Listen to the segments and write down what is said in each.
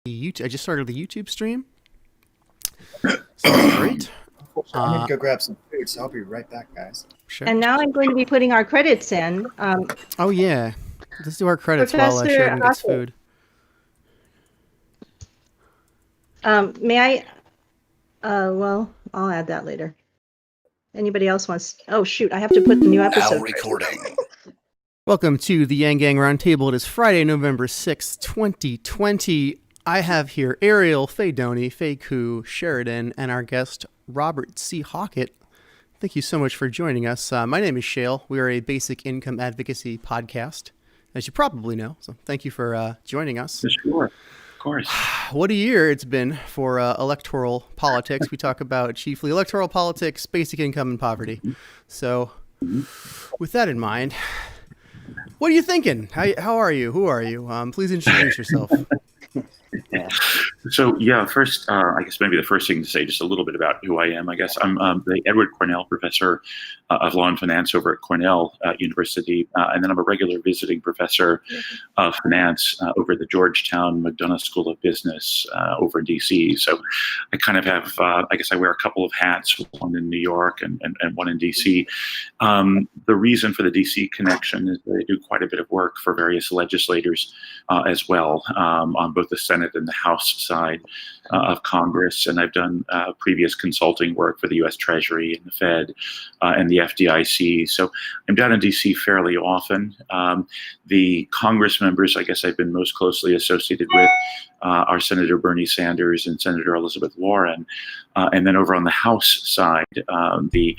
I just started the YouTube stream. So that's great. I need to go grab some food, so I'll be right back, guys. Sure. And now I'm going to be putting our credits in. Oh yeah, let's do our credits while Sheridan gets food. May I? Well, I'll add that later. Anybody else wants? Oh shoot! I have to put the new episode. Now recording. Welcome to the Yanggang Roundtable. It is Friday, November 6th, 2020. I have here Ariel, Faye Ku, Sheridan, and our guest, Robert C. Hockett. Thank you so much for joining us. My name is Shale. We are a basic income advocacy podcast, as you probably know. So thank you for joining us. Sure, of course. What a year it's been for electoral politics. We talk about chiefly electoral politics, basic income, and poverty. So with that in mind, what are you thinking? How are you? Who are you? Please introduce yourself. So, first, I guess maybe the first thing to say just a little bit about who I am. I guess I'm the Edward Cornell Professor of Law and Finance over at Cornell University, and then I'm a regular visiting professor of finance over at the Georgetown McDonough School of Business over in D.C. So I kind of have, I guess I wear a couple of hats, one in New York and one in D.C. The reason for the D.C. connection is that I do quite a bit of work for various legislators as well on both the Senate and the House side of Congress, and I've done previous consulting work for the U.S. Treasury and the Fed and the FDIC. So I'm down in D.C. fairly often. The Congress members, I guess I've been most closely associated with are Senator Bernie Sanders and Senator Elizabeth Warren. And then over on the House side, the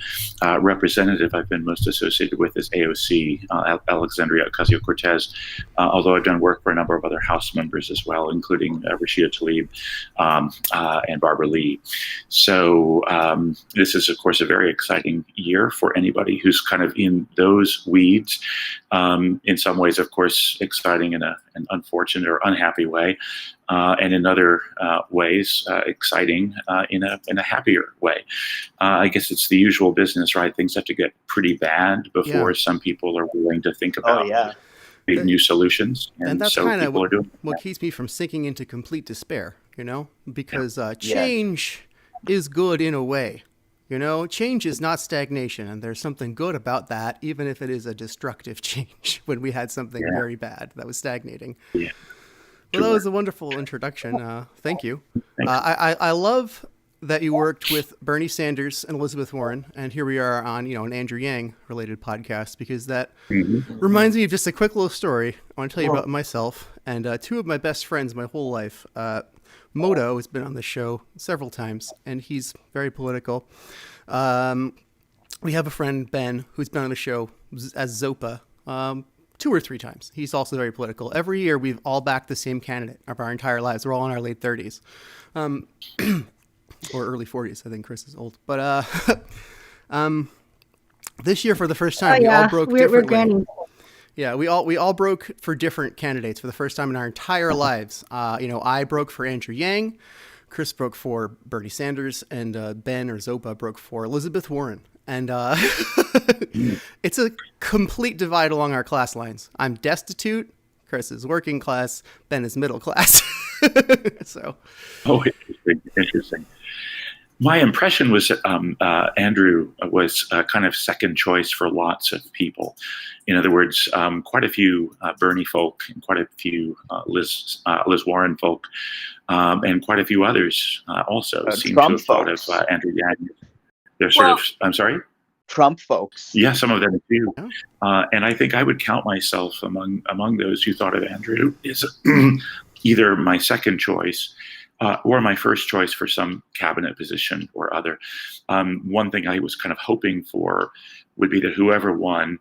representative I've been most associated with is AOC, Alexandria Ocasio-Cortez, although I've done work for a number of other House members as well, including Rashida Tlaib and Barbara Lee. So this is, of course, a very exciting year for anybody who's kind of in those weeds. In some ways, of course, exciting in an unfortunate or unhappy way. And in other ways, exciting in a happier way. I guess it's the usual business, right? Things have to get pretty bad before some people are willing to think about big new solutions. And that's so kind of what keeps me from sinking into complete despair, because change is good in a way. Change is not stagnation, and there's something good about that, even if it is a destructive change when we had something very bad that was stagnating. Yeah. Well, that was a wonderful introduction. Thank you. I love that you worked with Bernie Sanders and Elizabeth Warren, and here we are on, an Andrew Yang related podcast, because that reminds me of just a quick little story I want to tell you about myself and two of my best friends my whole life. Moto has been on the show several times, and he's very political. We have a friend, Ben, who's been on the show as Zopa 2 or 3 times. He's also very political. Every year, we've all backed the same candidate of our entire lives. We're all in our late 30s. Or early 40s. I think Chris is old. But this year, for the first time, we all broke differently. Yeah, we all broke for different candidates for the first time in our entire lives. I broke for Andrew Yang, Chris broke for Bernie Sanders, and Ben or Zopa broke for Elizabeth Warren. And it's a complete divide along our class lines. I'm destitute, Chris is working class, Ben is middle class. So. Oh, interesting. My impression was that Andrew was kind of second choice for lots of people. In other words, quite a few Bernie folk and quite a few Liz Warren folk and quite a few others also seem to have thought of Andrew Yang. They're sort of, I'm sorry? Trump folks. Yeah, some of them do. And I think I would count myself among those who thought of Andrew as either my second choice or my first choice for some cabinet position or other. One thing I was kind of hoping for would be that whoever won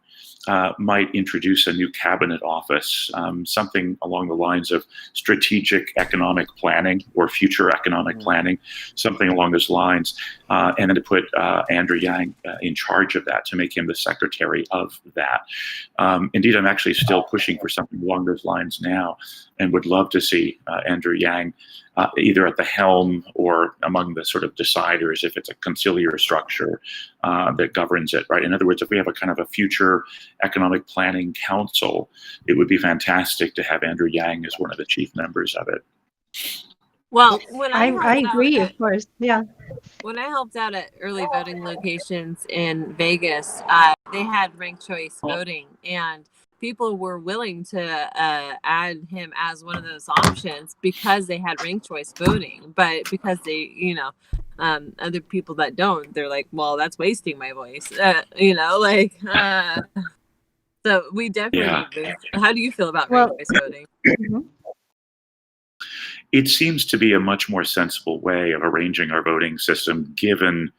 might introduce a new cabinet office, something along the lines of strategic economic planning or future economic planning, something along those lines, and then to put Andrew Yang in charge of that, to make him the secretary of that. Indeed, I'm actually still pushing for something along those lines now, and would love to see Andrew Yang either at the helm or among the sort of deciders if it's a conciliar structure that governs it, right? In other words, if we have a kind of a future economic planning council, it would be fantastic to have Andrew Yang as one of the chief members of it. Well, when I I helped out agree, at of course. Yeah. when I helped out at early voting locations in Vegas, they had ranked choice voting, and people were willing to add him as one of those options because they had ranked choice voting. But because they, other people that don't, they're like, well, that's wasting my voice. So we definitely Yeah. need this. How do you feel about Well, ranked choice voting? mhm. It seems to be a much more sensible way of arranging our voting system, given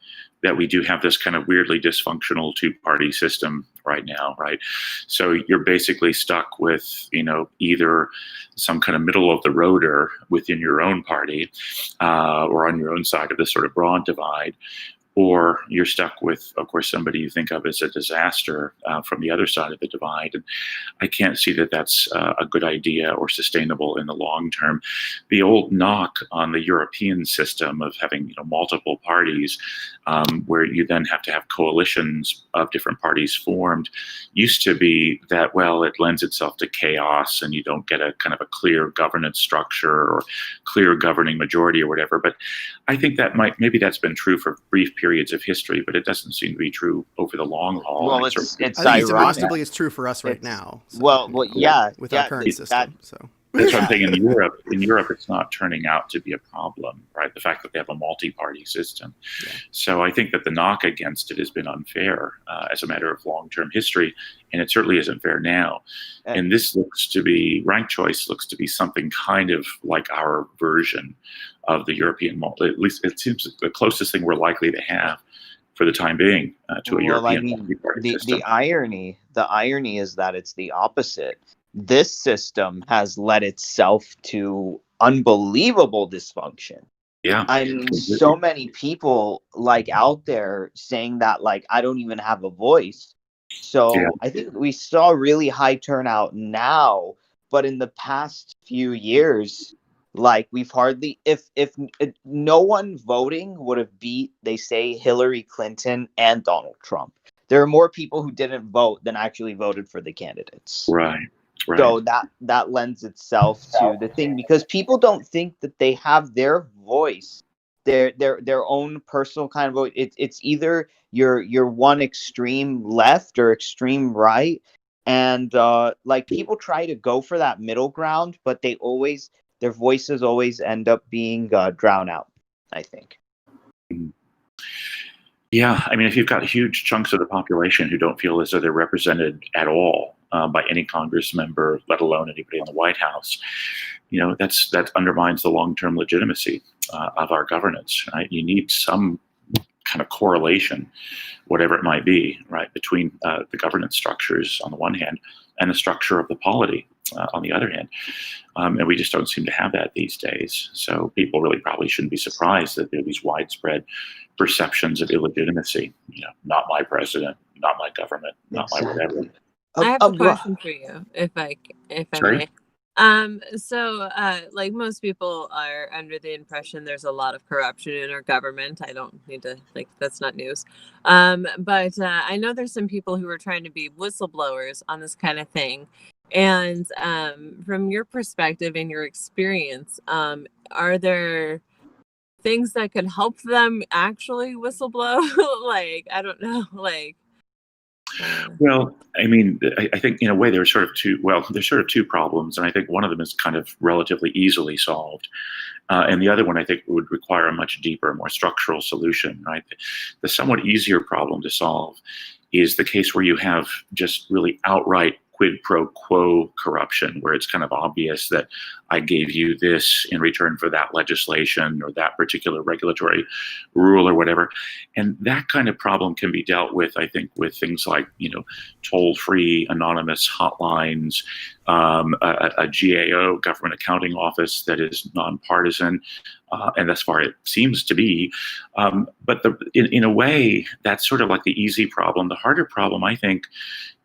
that we do have this kind of weirdly dysfunctional two-party system right now, right? So you're basically stuck with, either some kind of middle of the roader within your own party, or on your own side of this sort of broad divide, or you're stuck with, of course, somebody you think of as a disaster from the other side of the divide. And I can't see that that's a good idea or sustainable in the long term. The old knock on the European system of having multiple parties, where you then have to have coalitions of different parties formed, used to be that, well, it lends itself to chaos and you don't get a kind of a clear governance structure or clear governing majority or whatever. But I think that maybe that's been true for brief periods of history, but it doesn't seem to be true over the long haul. Well, And it's I think ironic. demonstrably it's true for us right now. So, with our current system. So that's what I'm saying. In Europe, it's not turning out to be a problem, right? The fact that they have a multi-party system. Yeah. So I think that the knock against it has been unfair as a matter of long-term history, and it certainly isn't fair now. And this ranked choice looks to be something kind of like our version of the European, at least it seems the closest thing we're likely to have for the time being to a European multi-party system. The irony is that it's the opposite. This system has led itself to unbelievable dysfunction. Yeah. I mean, so many people out there saying that I don't even have a voice. So yeah. I think we saw really high turnout now, but in the past few years, we've hardly, if no one voting would have beat, they say, Hillary Clinton and Donald Trump. There are more people who didn't vote than actually voted for the candidates. Right. So that lends itself to the thing, because people don't think that they have their voice, their own personal kind of vote. It's either you're one extreme left or extreme right, and people try to go for that middle ground, but their voices always end up being drowned out, I think. Yeah, I mean, if you've got huge chunks of the population who don't feel as though they're represented at all by any Congress member, let alone anybody in the White House, that undermines the long-term legitimacy of our governance. Right? You need some kind of correlation, whatever it might be, right, between the governance structures on the one hand and the structure of the polity on the other hand. And we just don't seem to have that these days. So people really probably shouldn't be surprised that there are these widespread perceptions of illegitimacy. Not my president, not my government, not my whatever. I have a question for you, if I may. So most people are under the impression there's a lot of corruption in our government. I don't need to, that's not news. But I know there's some people who are trying to be whistleblowers on this kind of thing. And from your perspective and your experience, are there things that could help them actually whistleblow? I don't know, Well, I mean, I think in a way there's sort of two problems, and I think one of them is kind of relatively easily solved, and the other one I think would require a much deeper, more structural solution. Right, the somewhat easier problem to solve is the case where you have just really outright quid pro quo corruption, where it's kind of obvious that I gave you this in return for that legislation or that particular regulatory rule or whatever. And that kind of problem can be dealt with, I think, with things like, toll-free anonymous hotlines, a GAO, government accounting office, that is nonpartisan, and thus far it seems to be. But in a way, that's sort of like the easy problem. The harder problem, I think,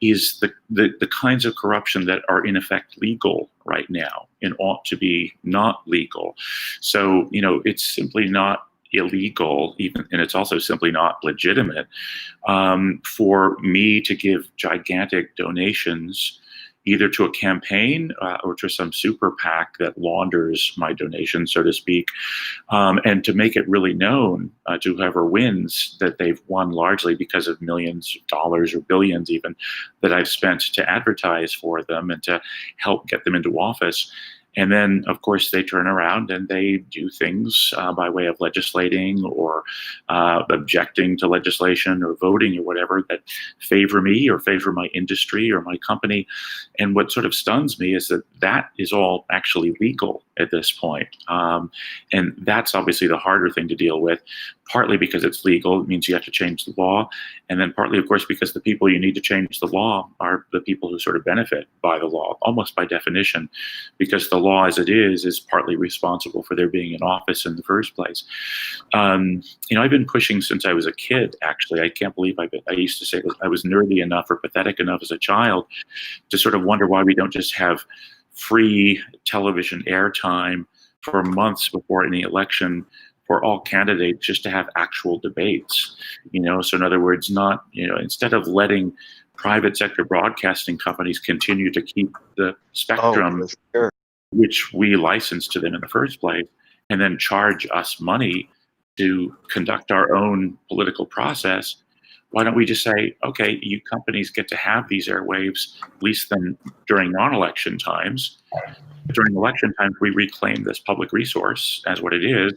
is the kinds of corruption that are in effect legal right now and ought to be not legal. So, it's simply not illegal, and it's also simply not legitimate for me to give gigantic donations either to a campaign or to some super PAC that launders my donation, so to speak, and to make it really known to whoever wins that they've won largely because of millions of dollars or billions even that I've spent to advertise for them and to help get them into office. And then, of course, they turn around and they do things by way of legislating or objecting to legislation or voting or whatever that favor me or favor my industry or my company. And what sort of stuns me is that that is all actually legal at this point. And that's obviously the harder thing to deal with, partly because it's legal. It means you have to change the law. And then partly, of course, because the people you need to change the law are the people who sort of benefit by the law, almost by definition, because the law as it is partly responsible for their being in office in the first place. I've been pushing since I was a kid, actually. I can't believe I used to say that I was nerdy enough or pathetic enough as a child to sort of wonder why we don't just have free television airtime for months before any election for all candidates, just to have actual debates, So in other words, not, instead of letting private sector broadcasting companies continue to keep the spectrum, which we license to them in the first place, and then charge us money to conduct our own political process, why don't we just say, okay, you companies get to have these airwaves, at least then during non-election times. During election times, we reclaim this public resource as what it is,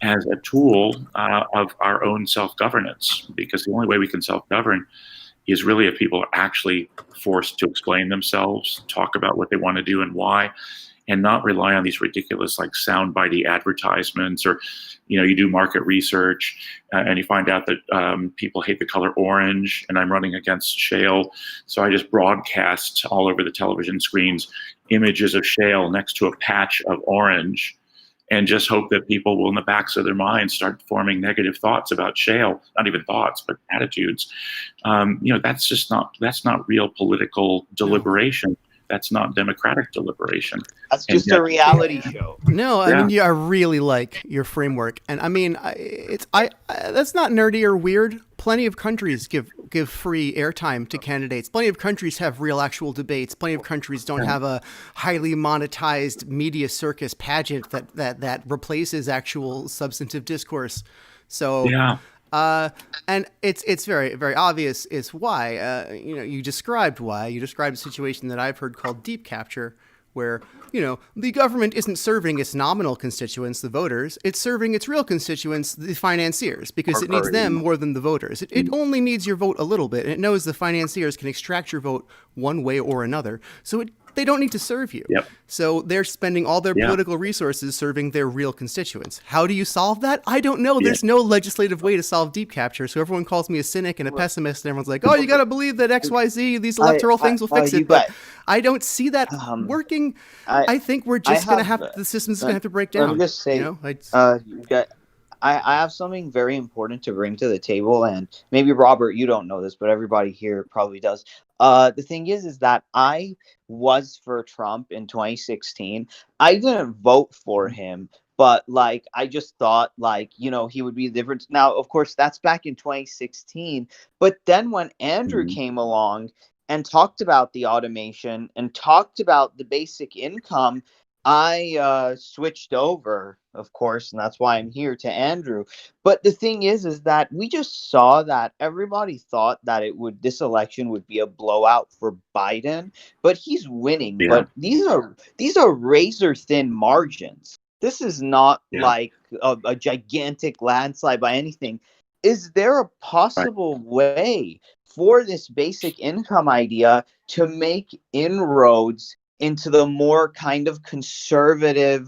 as a tool of our own self-governance, because the only way we can self-govern is really if people are actually forced to explain themselves, talk about what they want to do and why, and not rely on these ridiculous like soundbitey advertisements, or you do market research and you find out that people hate the color orange, and I'm running against shale, so I just broadcast all over the television screens images of shale next to a patch of orange, and just hope that people will, in the backs of their minds, start forming negative thoughts about shale. Not even thoughts, but attitudes. That's not real political deliberation. That's not democratic deliberation. That's just a reality show. No, I mean, I really like your framework, and I mean, that's not nerdy or weird. Plenty of countries give free airtime to candidates. Plenty of countries have real, actual debates. Plenty of countries don't have a highly monetized media circus pageant that replaces actual substantive discourse. So. Yeah. And it's very, very obvious is why, you described a situation that I've heard called deep capture, where, the government isn't serving its nominal constituents, the voters, it's serving its real constituents, the financiers, because it needs them more than the voters. It only needs your vote a little bit, and it knows the financiers can extract your vote one way or another. So they don't need to serve you. Yep. So they're spending all their political resources serving their real constituents. How do you solve that? I don't know. There's no legislative way to solve deep capture. So everyone calls me a cynic and a pessimist, and everyone's like, oh, you got to believe that XYZ, these electoral things will fix it. But I don't see that working. I think we're just going to have, the system's going to have to break down. Let me just say, I have something very important to bring to the table, and maybe Robert, you don't know this, but everybody here probably does. The thing is that I was for Trump in 2016. I didn't vote for him, but I just thought he would be the difference. Now, of course, that's back in 2016. But then when Andrew came along and talked about the automation and talked about the basic income, I switched over, of course, and that's why I'm here, to Andrew. But the thing is that we just saw that everybody thought that this election would be a blowout for Biden, but he's winning. Yeah. But these are razor thin margins. This is not like a gigantic landslide by anything. Is there a possible way for this basic income idea to make inroads into the more kind of conservative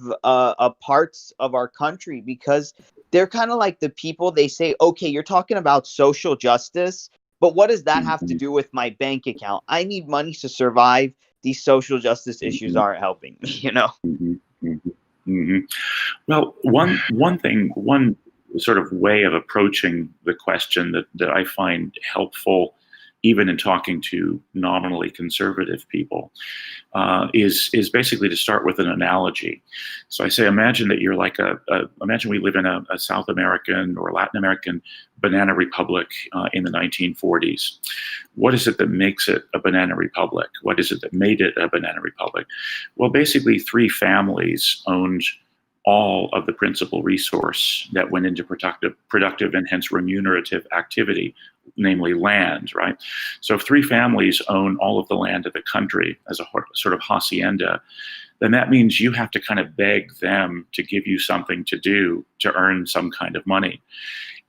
parts of our country? Because they're kind of like the people, they say, okay, you're talking about social justice, but what does that have to do with my bank account? I need money to survive. These social justice issues aren't helping me, Well, one sort of way of approaching the question that I find helpful even in talking to nominally conservative people, is basically to start with an analogy. So I say, imagine that you're like imagine we live in a South American or Latin American banana republic in the 1940s. What is it that makes it a banana republic? What is it that made it a banana republic? Well, basically 3 families owned all of the principal resource that went into productive and hence remunerative activity, namely land, right? So if 3 families own all of the land of the country as a sort of hacienda, then that means you have to kind of beg them to give you something to do to earn some kind of money.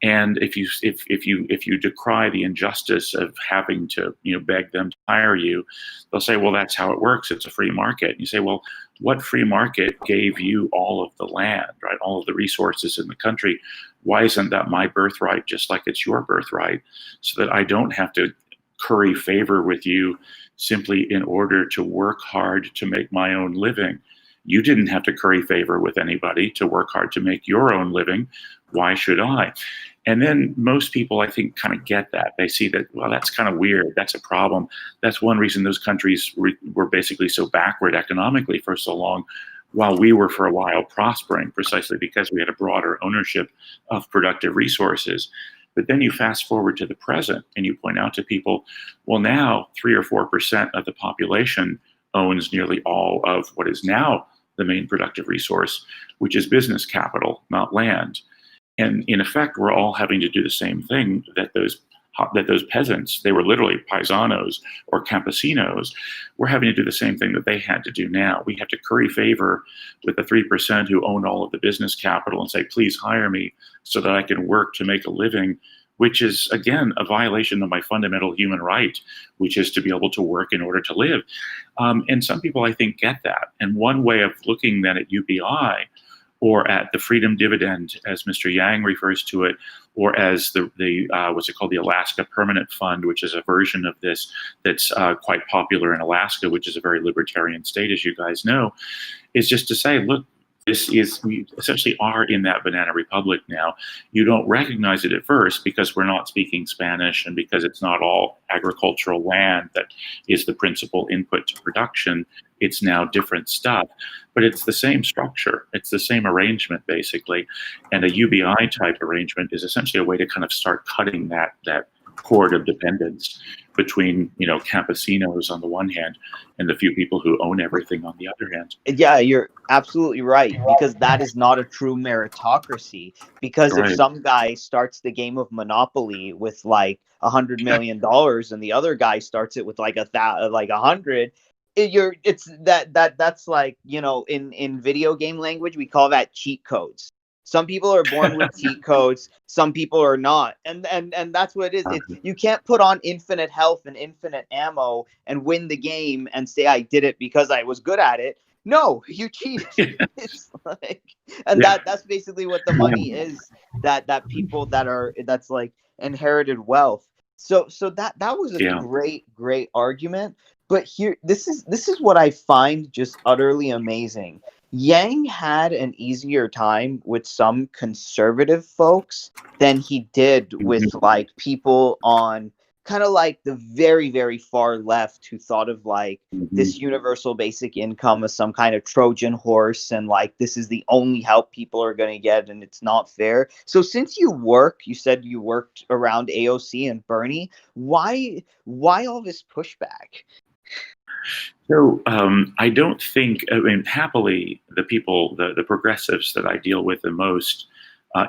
And if you decry the injustice of having to beg them to hire you, they'll say, well, that's how it works. It's a free market. And you say, well, what free market gave you all of the land, right? All of the resources in the country? Why isn't that my birthright, just like it's your birthright, so that I don't have to curry favor with you simply in order to work hard to make my own living? You didn't have to curry favor with anybody to work hard to make your own living. Why should I? And then most people, I think, kind of get that. They see that, well, that's kind of weird. That's a problem. That's one reason those countries were basically so backward economically for so long, while we were for a while prospering, precisely because we had a broader ownership of productive resources. But then you fast forward to the present and you point out to people, well, now 3 or 4% of the population owns nearly all of what is now the main productive resource, which is business capital, not land. And in effect, we're all having to do the same thing that those peasants, they were literally paisanos or campesinos, we're having to do the same thing that they had to do now. We have to curry favor with the 3% who own all of the business capital and say, please hire me so that I can work to make a living, which is, again, a violation of my fundamental human right, which is to be able to work in order to live. And some people, I think, get that. And one way of looking then at UBI, or at the freedom dividend, as Mr. Yang refers to it, or as the what's it called, the Alaska Permanent Fund, which is a version of this that's quite popular in Alaska, which is a very libertarian state, as you guys know, is just to say, look, we essentially are in that banana republic now. You don't recognize it at first because we're not speaking Spanish and because it's not all agricultural land that is the principal input to production. It's now different stuff, but it's the same structure. It's the same arrangement, basically. And a UBI type arrangement is essentially a way to kind of start cutting that cord of dependence between, campesinos on the one hand and the few people who own everything on the other hand. Yeah, you're absolutely right, because that is not a true meritocracy. Because Right. if some guy starts the game of Monopoly with like $100 million and the other guy starts it with like 100, that's like, in video game language, we call that cheat codes. Some people are born with cheat codes, some people are not. And that's what it is. You can't put on infinite health and infinite ammo and win the game and say I did it because I was good at it. No, you cheated. It's like, and that's basically what the money is, that people that's like inherited wealth. So that was a great argument. But here, this is what I find just utterly amazing. Yang had an easier time with some conservative folks than he did with like people on kind of like the very, very far left who thought of like this universal basic income as some kind of Trojan horse, and like this is the only help people are going to get and it's not fair. So since you said you worked around AOC and Bernie, why all this pushback? So I don't think, happily, the people, the progressives that I deal with the most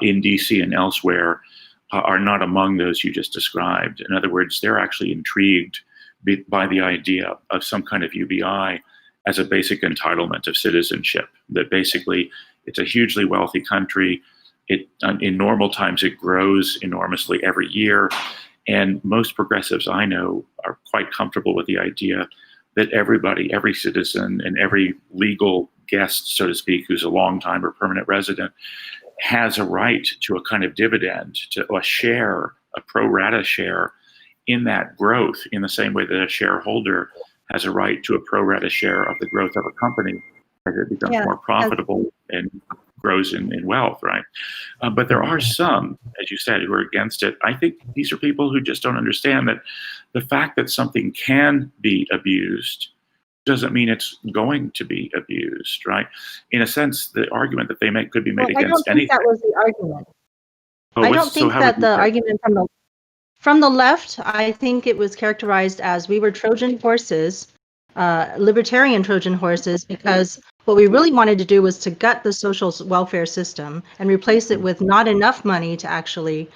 in DC and elsewhere are not among those you just described. In other words, they're actually intrigued by the idea of some kind of UBI as a basic entitlement of citizenship, that basically it's a hugely wealthy country. In normal times, it grows enormously every year. And most progressives I know are quite comfortable with the idea that everybody, every citizen, and every legal guest, so to speak, who's a long-time or permanent resident, has a right to a kind of dividend, to a share, a pro rata share in that growth, in the same way that a shareholder has a right to a pro rata share of the growth of a company as it becomes more profitable and grows in wealth, right? But there are some, as you said, who are against it. I think these are people who just don't understand that The fact that something can be abused doesn't mean it's going to be abused, right? In a sense, the argument that they make could be made I don't against think anything. that was the argument. Oh, I don't think that the argument from the left, I think it was characterized as we were Trojan horses, libertarian Trojan horses, because what we really wanted to do was to gut the social welfare system and replace it with not enough money to actually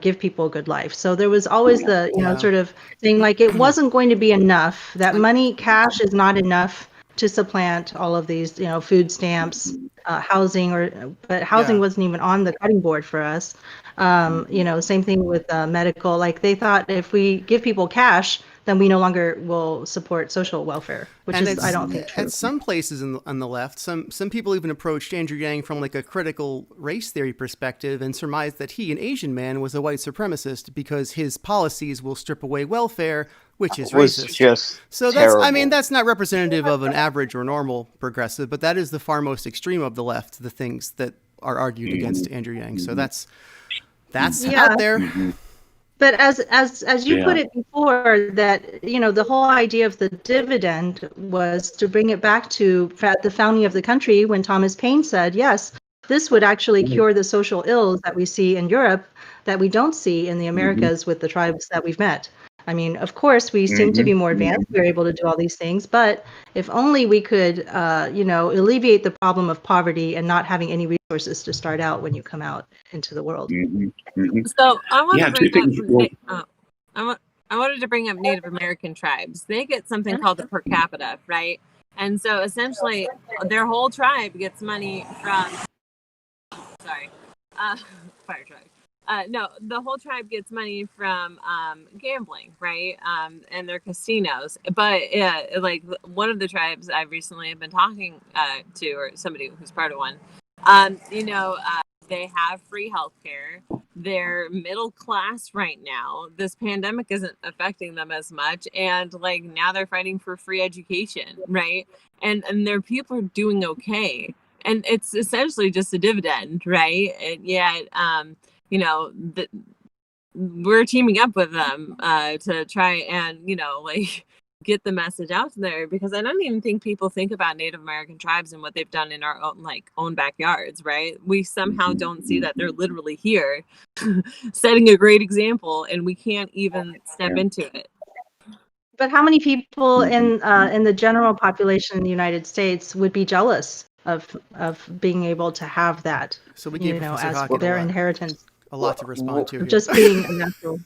give people a good life. So there was always the, sort of thing like it wasn't going to be enough, that money, cash is not enough to supplant all of these, food stamps, housing, but housing wasn't even on the cutting board for us. Same thing with medical. Like they thought if we give people cash, then we no longer will support social welfare, which is, I don't think, true. At some places on the left, some people even approached Andrew Yang from like a critical race theory perspective and surmised that he, an Asian man, was a white supremacist because his policies will strip away welfare, which is racist. Just so terrible. that's not representative of an average or normal progressive, but that is the far most extreme of the left, the things that are argued against Andrew Yang. So that's out there. But as you put it before, that the whole idea of the dividend was to bring it back to the founding of the country, when Thomas Paine said, yes, this would actually cure the social ills that we see in Europe that we don't see in the Americas with the tribes that we've met. I mean, of course, we seem to be more advanced. We're able to do all these things, but if only we could, alleviate the problem of poverty and not having any resources to start out when you come out into the world. So I want to bring up. I wanted to bring up Native American tribes. They get something called the per capita, right? And so essentially, their whole tribe gets money from. Fire truck. No, the whole tribe gets money from gambling, right? And their casinos. But like one of the tribes I've recently been talking to, or somebody who's part of one, they have free healthcare. They're middle class right now. This pandemic isn't affecting them as much, and like now they're fighting for free education, right? And their people are doing okay, and it's essentially just a dividend, right? And yet, we're teaming up with them to try and get the message out there, because I don't even think people think about Native American tribes and what they've done in our own backyards, right? We somehow don't see that they're literally here setting a great example, and we can't even step into it. But how many people in the general population in the United States would be jealous of being able to have that? So we gave Professor as Hockett their inheritance. A lot to respond to. Just being a natural.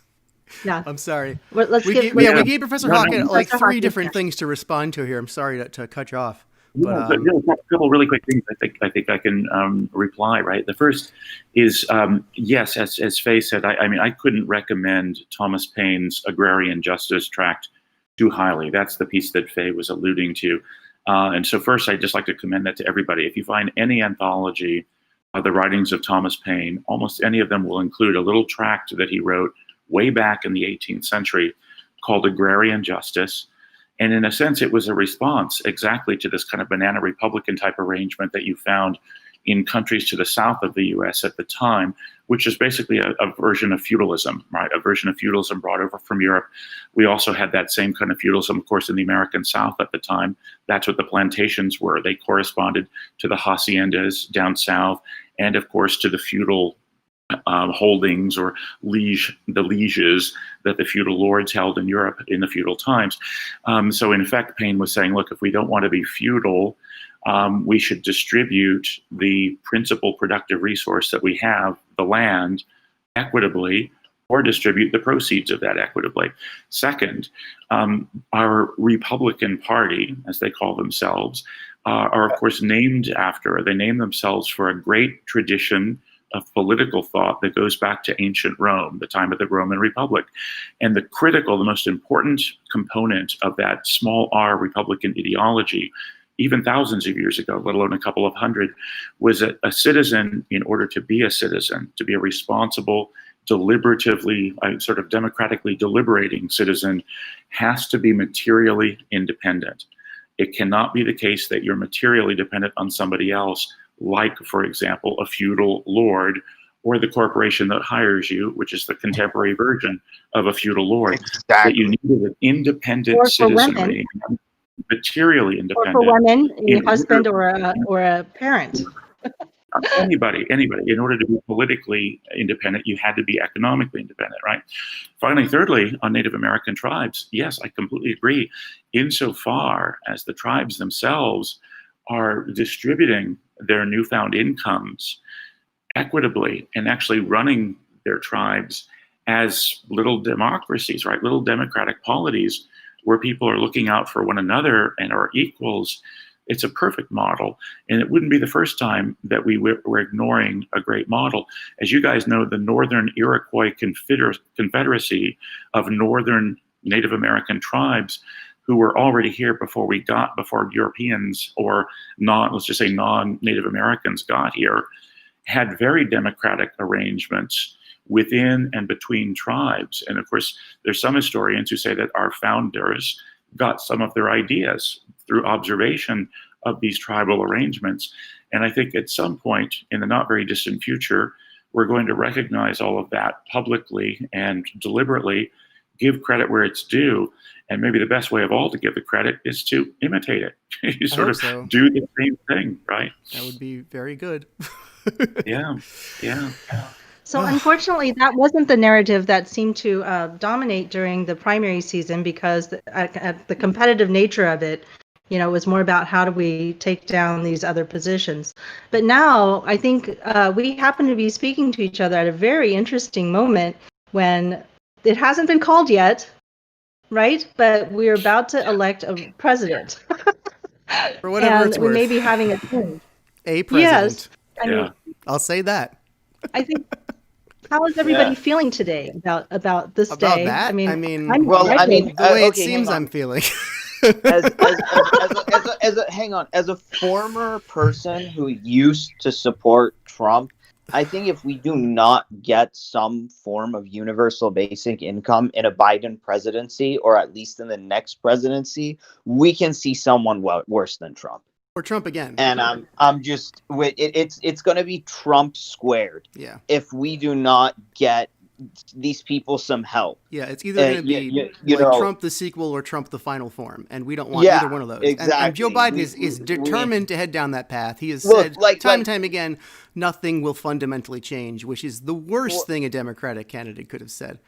Yeah. I'm sorry. We gave Professor Hockett like three different things to respond to here. I'm sorry to cut you off. But, a couple really quick things I think I can reply, right? The first is, yes, as Faye said, I couldn't recommend Thomas Paine's Agrarian Justice tract too highly. That's the piece that Faye was alluding to. And so first, I'd just like to commend that to everybody. If you find any anthology of the writings of Thomas Paine, almost any of them will include a little tract that he wrote way back in the 18th century called Agrarian Justice. And in a sense, it was a response exactly to this kind of banana republican type arrangement that you found in countries to the south of the US at the time, which is basically a version of feudalism, right? A version of feudalism brought over from Europe. We also had that same kind of feudalism, of course, in the American South at the time. That's what the plantations were. They corresponded to the haciendas down south, and of course to the feudal holdings or the lieges that the feudal lords held in Europe in the feudal times. So in effect, Paine was saying, look, if we don't want to be feudal, we should distribute the principal productive resource that we have, the land, equitably, or distribute the proceeds of that equitably. Second, our Republican Party, as they call themselves, are of course they name themselves for a great tradition of political thought that goes back to ancient Rome, the time of the Roman Republic. And the most important component of that small r Republican ideology, even thousands of years ago, let alone a couple of hundred, was that a citizen, in order to be a citizen, to be a responsible, deliberatively, sort of democratically deliberating citizen, has to be materially independent. It cannot be the case that you're materially dependent on somebody else, like, for example, a feudal lord or the corporation that hires you, which is the contemporary version of a feudal lord. Exactly. That you needed an independent Or for citizenry, materially Or independent. for women, a in husband order- or a parent. anybody. In order to be politically independent, you had to be economically independent, right? Finally, thirdly, on Native American tribes, yes, I completely agree. Insofar as the tribes themselves are distributing their newfound incomes equitably and actually running their tribes as little democracies, right? Little democratic polities where people are looking out for one another and are equals. It's a perfect model. And it wouldn't be the first time that we were ignoring a great model. As you guys know, the Northern Iroquois Confederacy of Northern Native American tribes who were already here before Europeans or let's just say non-Native Americans got here, had very democratic arrangements within and between tribes. And of course, there's some historians who say that our founders got some of their ideas through observation of these tribal arrangements. And I think at some point in the not very distant future, we're going to recognize all of that publicly and deliberately, give credit where it's due. And maybe the best way of all to give the credit is to imitate it. You sort of do the same thing, right? That would be very good. Yeah. So unfortunately, that wasn't the narrative that seemed to dominate during the primary season, because the competitive nature of it, was more about how do we take down these other positions. But now I think we happen to be speaking to each other at a very interesting moment when it hasn't been called yet, right? But we're about to elect a president. For whatever it's worth. We may be having a change. A president. Yes. I mean, I'll say that. I think. How is everybody feeling today about this about day? that? the way it seems I'm feeling. As a former person who used to support Trump, I think if we do not get some form of universal basic income in a Biden presidency, or at least in the next presidency, we can see someone worse than Trump. Or Trump again. And I'm just it's going to be Trump squared. Yeah. If we do not get these people some help. Yeah, it's either going to be Trump the sequel or Trump the final form, and we don't want either one of those. Exactly. And Joe Biden is determined to head down that path. He has said time and time again, nothing will fundamentally change, which is the worst thing a Democratic candidate could have said.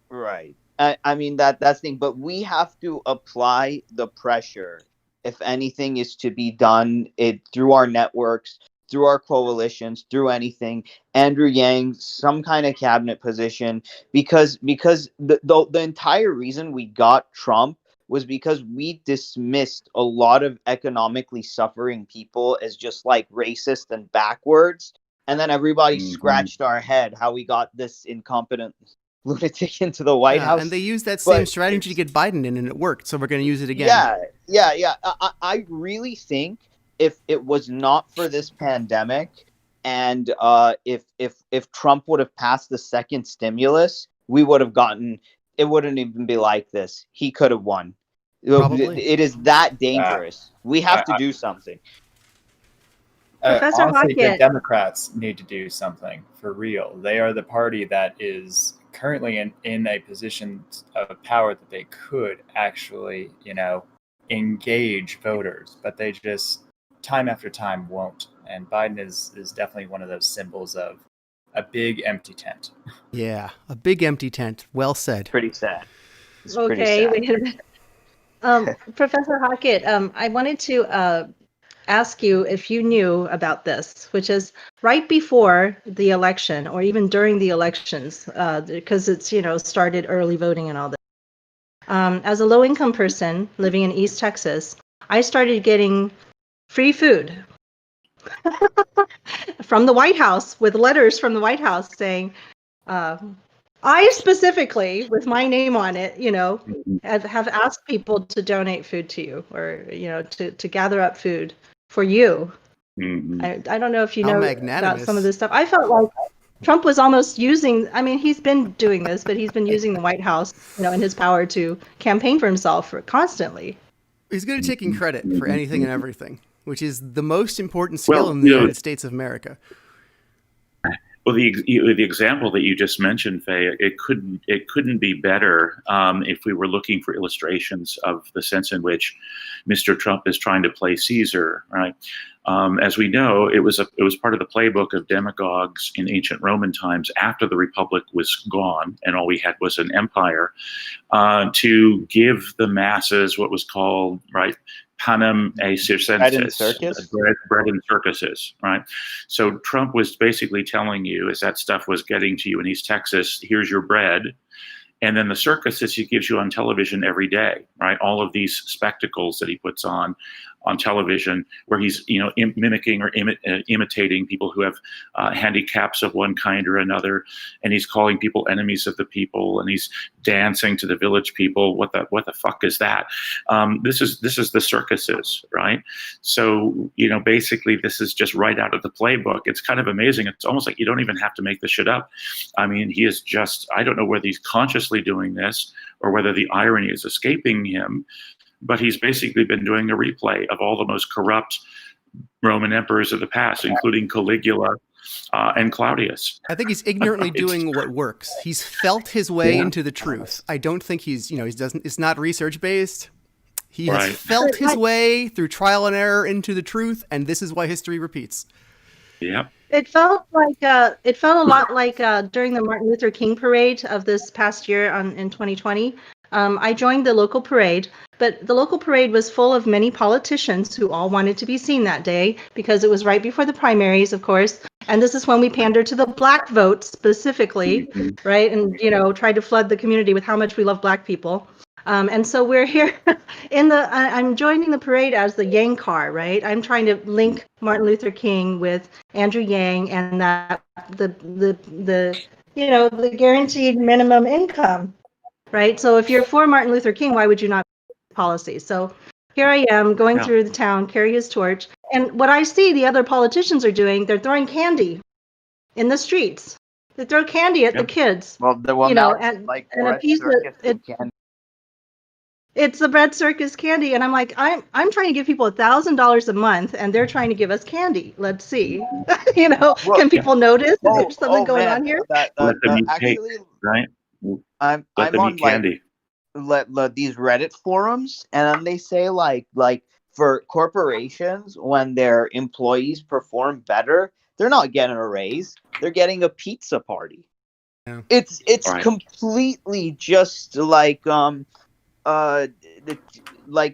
Right. I mean, that's the thing, but we have to apply the pressure. If anything is to be done, through our networks, through our coalitions, through anything, Andrew Yang, some kind of cabinet position, because the entire reason we got Trump was because we dismissed a lot of economically suffering people as just like racist and backwards. And then everybody scratched our head how we got this incompetent lunatic into the White House. And they used that same strategy to get Biden in, and it worked. So we're going to use it again. Yeah. I really think if it was not for this pandemic, and if Trump would have passed the second stimulus, we would have gotten. It wouldn't even be like this. He could have won. Probably. It is that dangerous. We have to do something. Professor Honestly, Hockett. the Democrats need to do something for real. They are the party that is currently in a position of power that they could actually, engage voters, but they just time after time won't. And Biden is definitely one of those symbols of a big empty tent. Yeah, a big empty tent. Well said. Pretty sad. It's Okay, pretty sad. wait a minute. Professor Hockett, I wanted to ask you if you knew about this, which is right before the election, or even during the elections, because it's started early voting and all that. As a low-income person living in East Texas, I started getting free food from the White House, with letters from the White House saying, I specifically, with my name on it, have asked people to donate food to you, or, to gather up food for you. Mm-hmm. I don't know if you How know magnanimous. about some of this stuff. I felt like Trump was almost using, he's been doing this, but he's been using the White House, and his power to campaign for himself constantly. He's good at taking credit for anything and everything, which is the most important skill in the United States of America. Well, the example that you just mentioned, Faye, it couldn't be better if we were looking for illustrations of the sense in which Mr. Trump is trying to play Caesar, right? As we know, it was part of the playbook of demagogues in ancient Roman times after the Republic was gone and all we had was an empire, to give the masses what was called, right, panem et circenses, bread and circuses, right? So Trump was basically telling you, as that stuff was getting to you in East Texas, here's your bread. And then the circuses he gives you on television every day, right? All of these spectacles that he puts on television, where he's mimicking or imitating people who have handicaps of one kind or another, and he's calling people enemies of the people, and he's dancing to the village people. What the fuck is that? This is the circuses, right? So basically, this is just right out of the playbook. It's kind of amazing. It's almost like you don't even have to make the shit up. I mean, he is just, I don't know whether he's consciously doing this or whether the irony is escaping him, but he's basically been doing a replay of all the most corrupt Roman emperors of the past, including Caligula and Claudius. I think he's ignorantly doing what works. He's felt his way into the truth. I don't think it's not research based. He has felt his way through trial and error into the truth, and this is why history repeats. Yeah. It felt a lot like during the Martin Luther King parade of this past year in 2020. I joined the local parade, but the local parade was full of many politicians who all wanted to be seen that day because it was right before the primaries, of course. And this is when we pander to the black vote specifically, right? And, try to flood the community with how much we love black people. And so we're here I'm joining the parade as the Yang car, right? I'm trying to link Martin Luther King with Andrew Yang and that the guaranteed minimum income. Right. So if you're for Martin Luther King, why would you not policy? So here I am going through the town, carry his torch. And what I see the other politicians are doing, they're throwing candy in the streets. They throw candy at the kids. And a piece of it. It's the bread circus candy. And I'm like, I'm trying to give people $1,000 a month and they're trying to give us candy. Let's see. Can people notice? Is there something going on here? Actually, right? I'm on candy. These Reddit forums, and then they say like for corporations, when their employees perform better, they're not getting a raise; they're getting a pizza party. Yeah. It's completely just like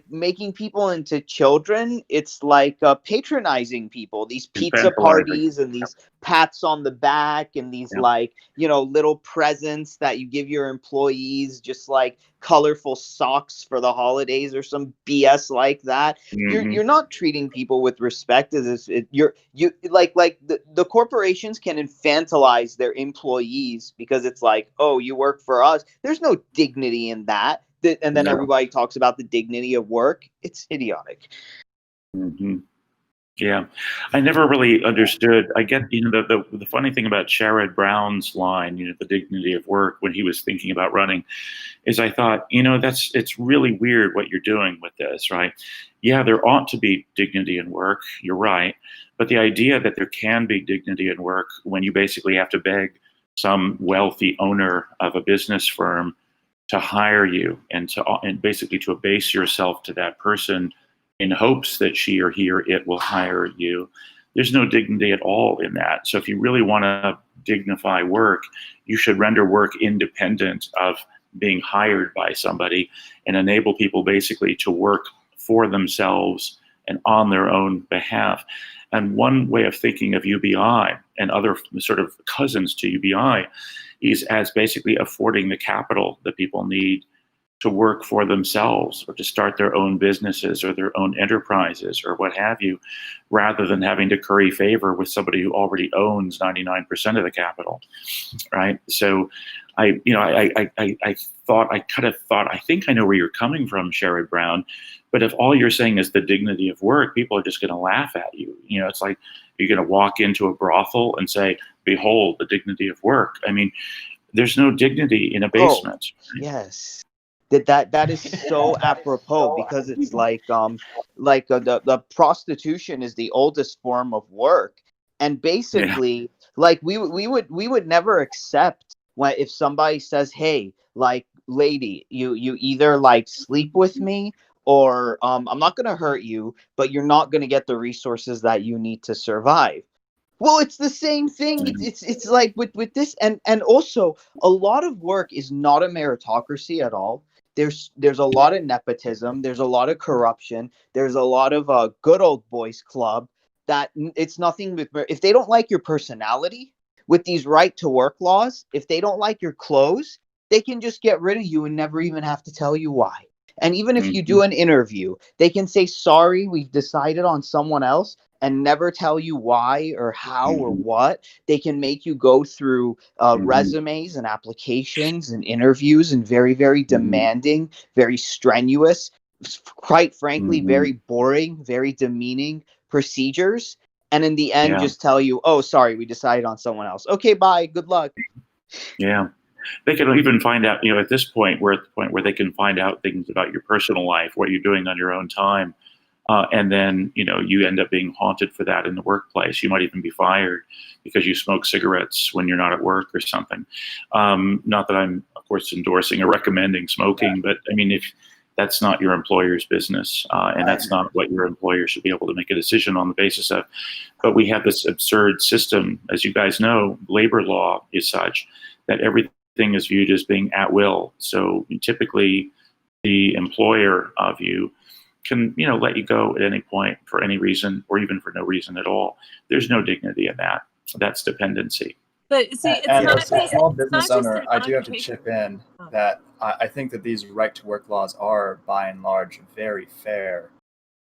making people into children. It's like patronizing people. These pizza parties and these pats on the back and these little presents that you give your employees, just like colorful socks for the holidays or some BS like that. Mm-hmm. You're not treating people with respect. The corporations can infantilize their employees because it's like, oh, you work for us. There's no dignity in that. And then everybody talks about the dignity of work. It's idiotic. Mm-hmm. Yeah, I never really understood. I get, the funny thing about Sherrod Brown's line, the dignity of work, when he was thinking about running, is I thought, it's really weird what you're doing with this, right? Yeah, there ought to be dignity in work. You're right. But the idea that there can be dignity in work when you basically have to beg some wealthy owner of a business firm to hire you and basically to abase yourself to that person in hopes that she or he or it will hire you. There's no dignity at all in that. So if you really want to dignify work, you should render work independent of being hired by somebody and enable people basically to work for themselves and on their own behalf. And one way of thinking of UBI and other sort of cousins to UBI is as basically affording the capital that people need to work for themselves or to start their own businesses or their own enterprises or what have you, rather than having to curry favor with somebody who already owns 99% of the capital, right? So I think I know where you're coming from, Sherrod Brown, but if all you're saying is the dignity of work, people are just going to laugh at you. It's like you're going to walk into a brothel and say, behold, the dignity of work. I mean, there's no dignity in a basement. Oh, yes. That is so apropos because it's the prostitution is the oldest form of work, and basically Like we would never accept when if somebody says, "Hey, like lady, you either like sleep with me or I'm not gonna hurt you, but you're not gonna get the resources that you need to survive." Well, it's the same thing. It's like with this, and also a lot of work is not a meritocracy at all. There's a lot of nepotism. There's a lot of corruption. There's a lot of good old boys club. It's nothing with if they don't like your personality with these right to work laws. If they don't like your clothes, they can just get rid of you and never even have to tell you why. And even if you do an interview, they can say, sorry, we've decided on someone else, and never tell you why or how or what. They can make you go through resumes and applications and interviews and very, very demanding, very strenuous, quite frankly, very boring, very demeaning procedures. And in the end, just tell you, oh, sorry, we decided on someone else. Okay, bye. Good luck. Yeah. They can even find out, at this point, we're at the point where they can find out things about your personal life, what you're doing on your own time. And then, you end up being haunted for that in the workplace. You might even be fired because you smoke cigarettes when you're not at work or something. Not that I'm, of course, endorsing or recommending smoking, but I mean, if that's not your employer's business, and that's not what your employer should be able to make a decision on the basis of. But we have this absurd system, as you guys know, labor law is such that everything is viewed as being at will. So typically the employer of you can, let you go at any point for any reason or even for no reason at all. There's no dignity in that. That's dependency. But see, it's and not as a small business owner, an I do have to occupation. chip in that I think that these right to work laws are, by and large, very fair.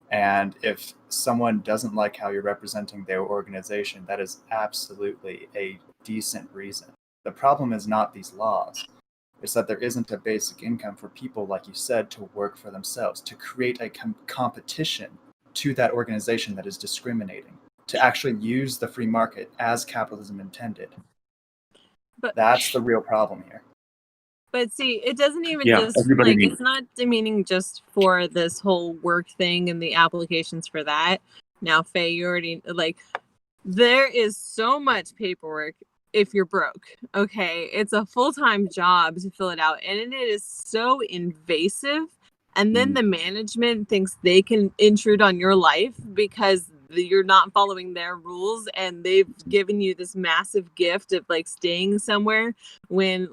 And if someone doesn't like how you're representing their organization, that is absolutely a decent reason. The problem is not these laws. It's that there isn't a basic income for people, like you said, to work for themselves, to create a competition to that organization that is discriminating, to actually use the free market as capitalism intended. But that's the real problem here. But see, it doesn't even it's not demeaning just for this whole work thing and the applications for that. Now, Faye, you already there is so much paperwork if you're broke. Okay, it's a full-time job to fill it out, and it is so invasive. And then the management thinks they can intrude on your life because you're not following their rules, and they've given you this massive gift of staying somewhere when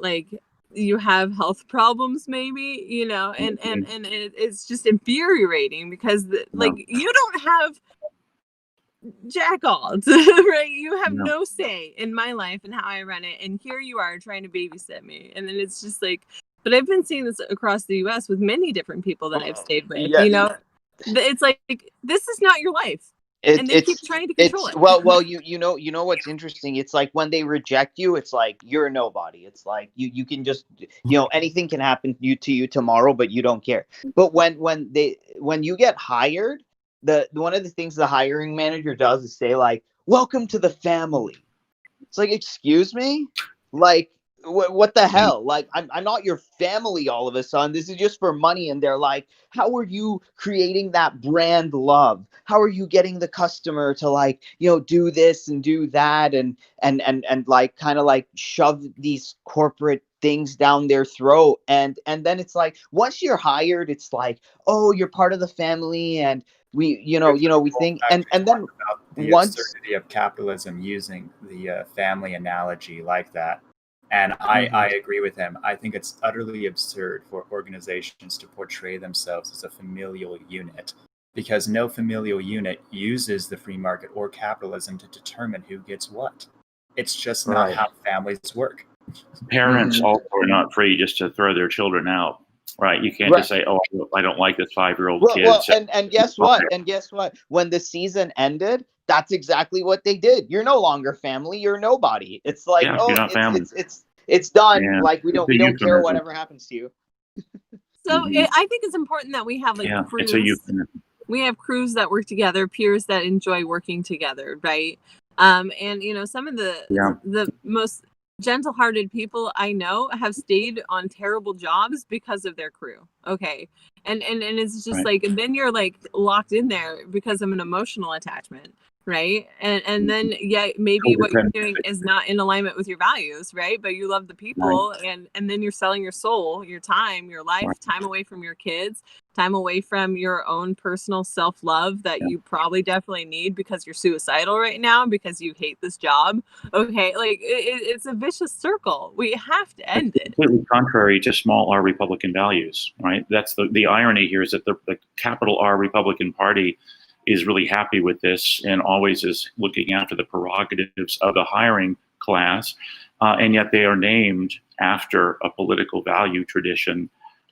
you have health problems, maybe, and it's just infuriating because you don't have jack all, right? You have no say in my life and how I run it, and here you are trying to babysit me. And then it's just but I've been seeing this across the US with many different people that I've stayed with. It's this is not your life. And they keep trying to control it. Well, you know what's interesting? It's like when they reject you, it's like you're a nobody. It's like you can just anything can happen to you tomorrow, but you don't care. But when you get hired, one of the things the hiring manager does is say welcome to the family. It's like, excuse me, what the hell? I'm not your family all of a sudden. This is just for money. And they're like, how are you creating that brand love? How are you getting the customer to do this and do that and kind of shove these corporate things down their throat? And then it's once you're hired, it's oh, you're part of the family, and we think, and then about the absurdity of capitalism using the family analogy like that. And I agree with him. I think it's utterly absurd for organizations to portray themselves as a familial unit, because no familial unit uses the free market or capitalism to determine who gets what. It's just not how families work. Parents also are not free just to throw their children out. Right, you can't just say, "Oh, I don't like this 5-year-old kid." Well, and guess what? And guess what? When the season ended, that's exactly what they did. You're no longer family. You're nobody. It's like, it's done. Yeah. We don't care whatever happens to you. So I think it's important that we have crews. We have crews that work together, peers that enjoy working together, right? And some of the most gentle-hearted people I know have stayed on terrible jobs because of their crew. Okay. And it's just and then you're locked in there because of an emotional attachment. right? And then maybe what you're doing is not in alignment with your values, right? But you love the people, and then you're selling your soul, your time, your life, time away from your kids, time away from your own personal self-love that you probably definitely need because you're suicidal right now because you hate this job. Okay, like it's a vicious circle. We have to end it. Completely contrary to small R Republican values, right? That's the irony here, is that the capital R Republican Party is really happy with this and always is looking after the prerogatives of the hiring class, and yet they are named after a political value tradition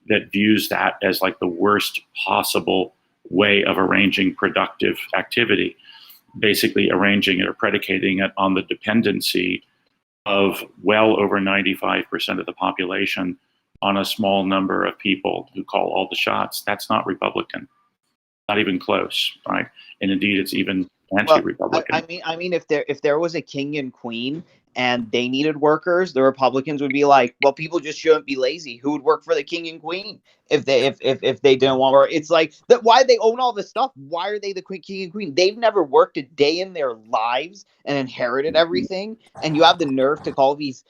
that views that as like the worst possible way of arranging productive activity, basically arranging it or predicating it on the dependency of well over 95% of the population on a small number of people who call all the shots. That's not Republican. Not even close, right? And indeed, it's even anti-Republican. I mean, if there was a king and queen and they needed workers, the Republicans would be like, well, people just shouldn't be lazy. Who would work for the king and queen if they didn't want work? It's like that. Why they own all this stuff? Why are they the king and queen? They've never worked a day in their lives and inherited everything. And you have the nerve to call these,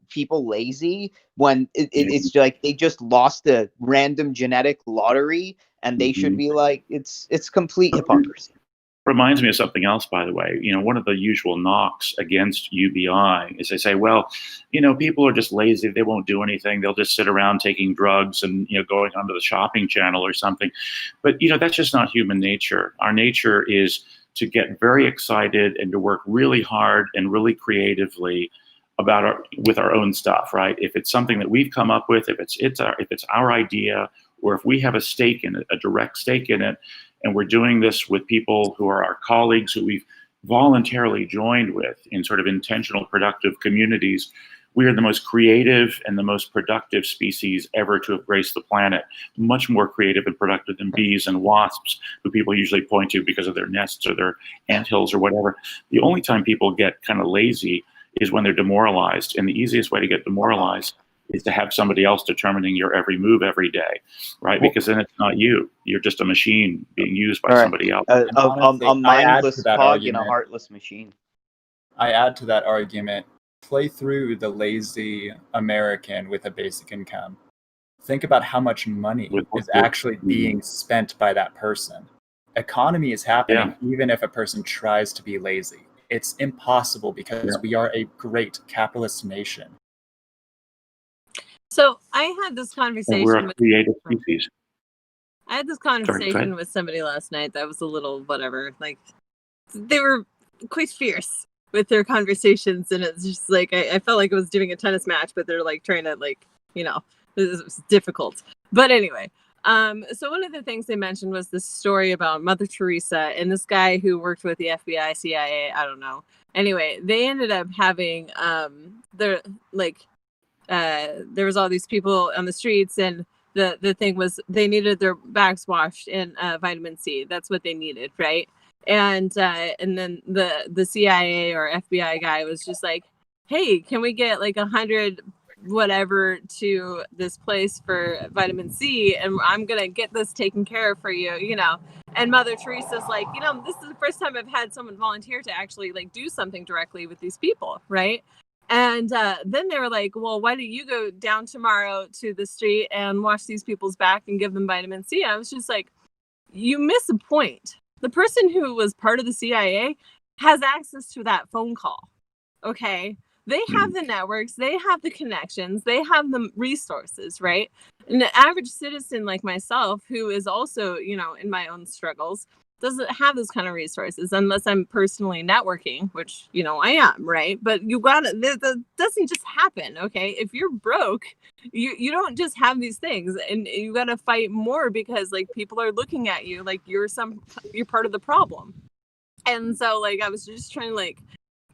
people lazy when it's like they just lost a random genetic lottery. And they should be like, it's complete hypocrisy. Reminds me of something else, by the way. One of the usual knocks against UBI is they say, well, people are just lazy. They won't do anything. They'll just sit around taking drugs and, going onto the shopping channel or something. But, that's just not human nature. Our nature is to get very excited and to work really hard and really creatively with our own stuff, right? If it's something that we've come up with, if it's our idea, or if we have a stake in it, a direct stake in it, and we're doing this with people who are our colleagues who we've voluntarily joined with in sort of intentional, productive communities, we are the most creative and the most productive species ever to have graced the planet. Much more creative and productive than bees and wasps, who people usually point to because of their nests or their anthills or whatever. The only time people get kind of lazy is when they're demoralized. And the easiest way to get demoralized is to have somebody else determining your every move every day, right? Because then it's not you. You're just a machine being used by somebody else. A mindless hog in a heartless machine. I add to that argument, play through the lazy American with a basic income. Think about how much money is actually being spent by that person. Economy is happening even if a person tries to be lazy. It's impossible because we are a great capitalist nation. So I had this conversation. We're a creative species. I had this conversation with somebody last night that was a little whatever. Like, they were quite fierce with their conversations, and it's just like I felt like I was doing a tennis match, but they're like trying to it was difficult. But anyway, so one of the things they mentioned was this story about Mother Teresa and this guy who worked with the FBI, CIA. I don't know. Anyway, they ended up having there was all these people on the streets, and the thing was they needed their backs washed in vitamin C. That's what they needed, right? And then the CIA or FBI guy was just like, hey, can we get like 100 whatever to this place for vitamin C, and I'm gonna get this taken care of for you, And Mother Teresa's like, this is the first time I've had someone volunteer to actually do something directly with these people, right? And then they were like, well, why don't you go down tomorrow to the street and wash these people's back and give them vitamin C? I was just like, you miss a point. The person who was part of the CIA has access to that phone call. Okay. They have the networks, they have the connections, they have the resources, right? And the average citizen like myself, who is also, in my own struggles, doesn't have those kind of resources unless I'm personally networking, which, I am, right? But that doesn't just happen, okay? If you're broke, you don't just have these things, and you got to fight more because people are looking at you like you're part of the problem. And so I was just trying to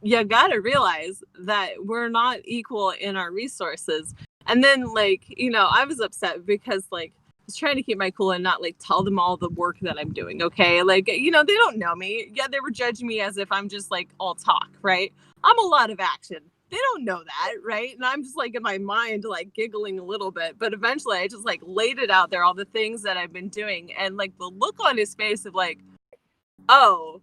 you got to realize that we're not equal in our resources. And then I was upset because I was trying to keep my cool and not tell them all the work that I'm doing. Okay. They don't know me. Yeah. They were judging me as if I'm just all talk, right? I'm a lot of action. They don't know that. Right. And I'm just in my mind, giggling a little bit, but eventually I just laid it out there, all the things that I've been doing. And the look on his face of oh,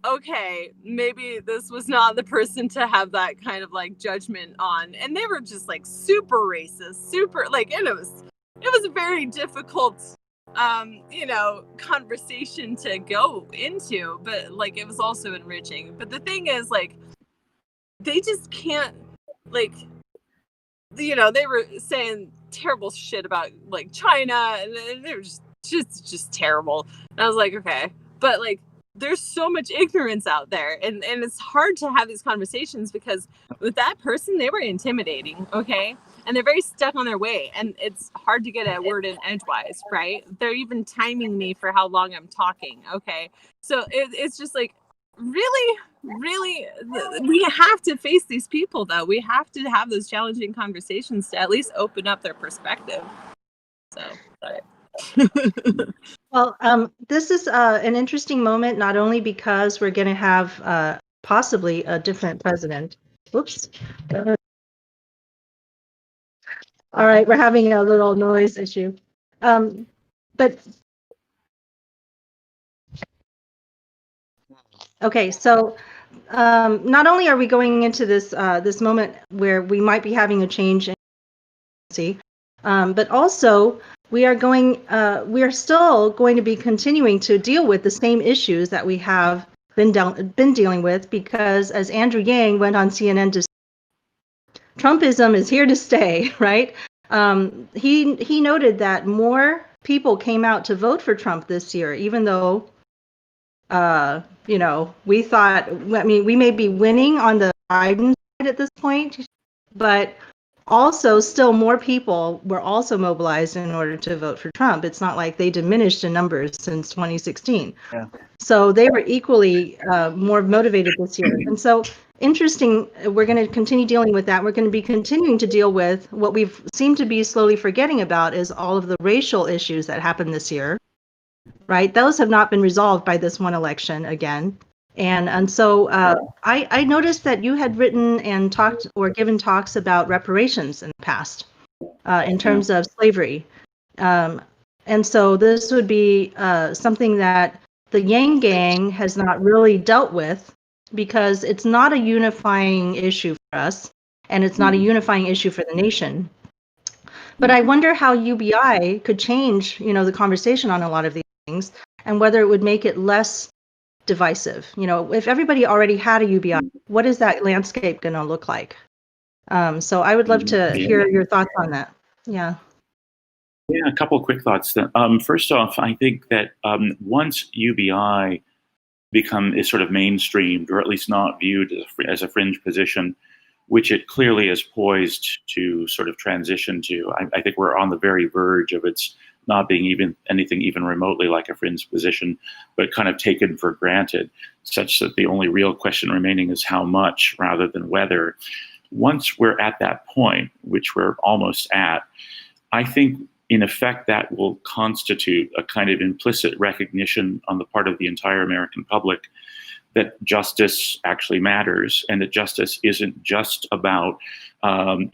okay, maybe this was not the person to have that kind of like judgment on. And they were just like super racist, super like, and it was a very difficult conversation to go into, but like it was also enriching. But the thing is, like, they just can't, like, they were saying terrible shit about like China, and they were just terrible. And I was like, okay, but like there's so much ignorance out there, and it's hard to have these conversations because with that person they were intimidating, okay, and they're very stuck on their way, and it's hard to get a word in edgewise, right? They're even timing me for how long I'm talking, okay, so it's just like really we have to face these people, though. We have to have those challenging conversations to at least open up their perspective. So Well, this is an interesting moment, not only because we're going to have possibly a different president. Whoops. All right, we're having a little noise issue. But okay, so not only are we going into this this moment where we might be having a change in policy, but also we are still going to be continuing to deal with the same issues that we have been dealing with, because as Andrew Yang went on CNN to say, Trumpism is here to stay, right? He noted that more people came out to vote for Trump this year, even though we thought, I mean, we may be winning on the Biden side at this point, but also still more people were also mobilized in order to vote for Trump. It's not like they diminished in numbers since 2016. Yeah. So they were equally more motivated this year. And so interesting, we're going to continue dealing with that. We're going to be continuing to deal with what we've seemed to be slowly forgetting about is all of the racial issues that happened this year. Right, those have not been resolved by this one election again, and so I noticed that you had written and talked or given talks about reparations in the past, in terms of slavery, and so this would be something that the Yang has not really dealt with, because it's not a unifying issue for us, and it's not a unifying issue for the nation. But I wonder how UBI could change, the conversation on a lot of these things, and whether it would make it less divisive. If everybody already had a UBI, what is that landscape going to look like? So I would love to hear your thoughts on that. Yeah. Yeah, a couple of quick thoughts. First off, I think that once UBI is sort of mainstreamed, or at least not viewed as a fringe position, which it clearly is poised to sort of transition to, I think we're on the very verge of its not being anything even remotely like a fringe position, but kind of taken for granted, such that the only real question remaining is how much rather than whether. Once we're at that point, which we're almost at, I think in effect that will constitute a kind of implicit recognition on the part of the entire American public that justice actually matters, and that justice isn't just about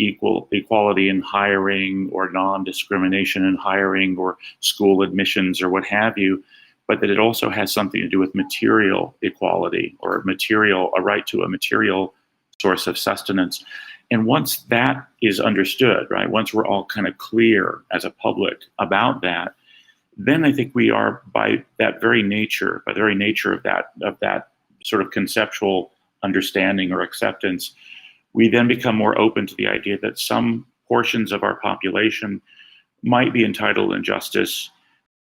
equality in hiring or non-discrimination in hiring or school admissions or what have you, but that it also has something to do with material equality or a right to a material source of sustenance. And once that is understood, right, once we're all kind of clear as a public about that, then I think we are, by that very nature of that sort of conceptual understanding or acceptance, we then become more open to the idea that some portions of our population might be entitled in justice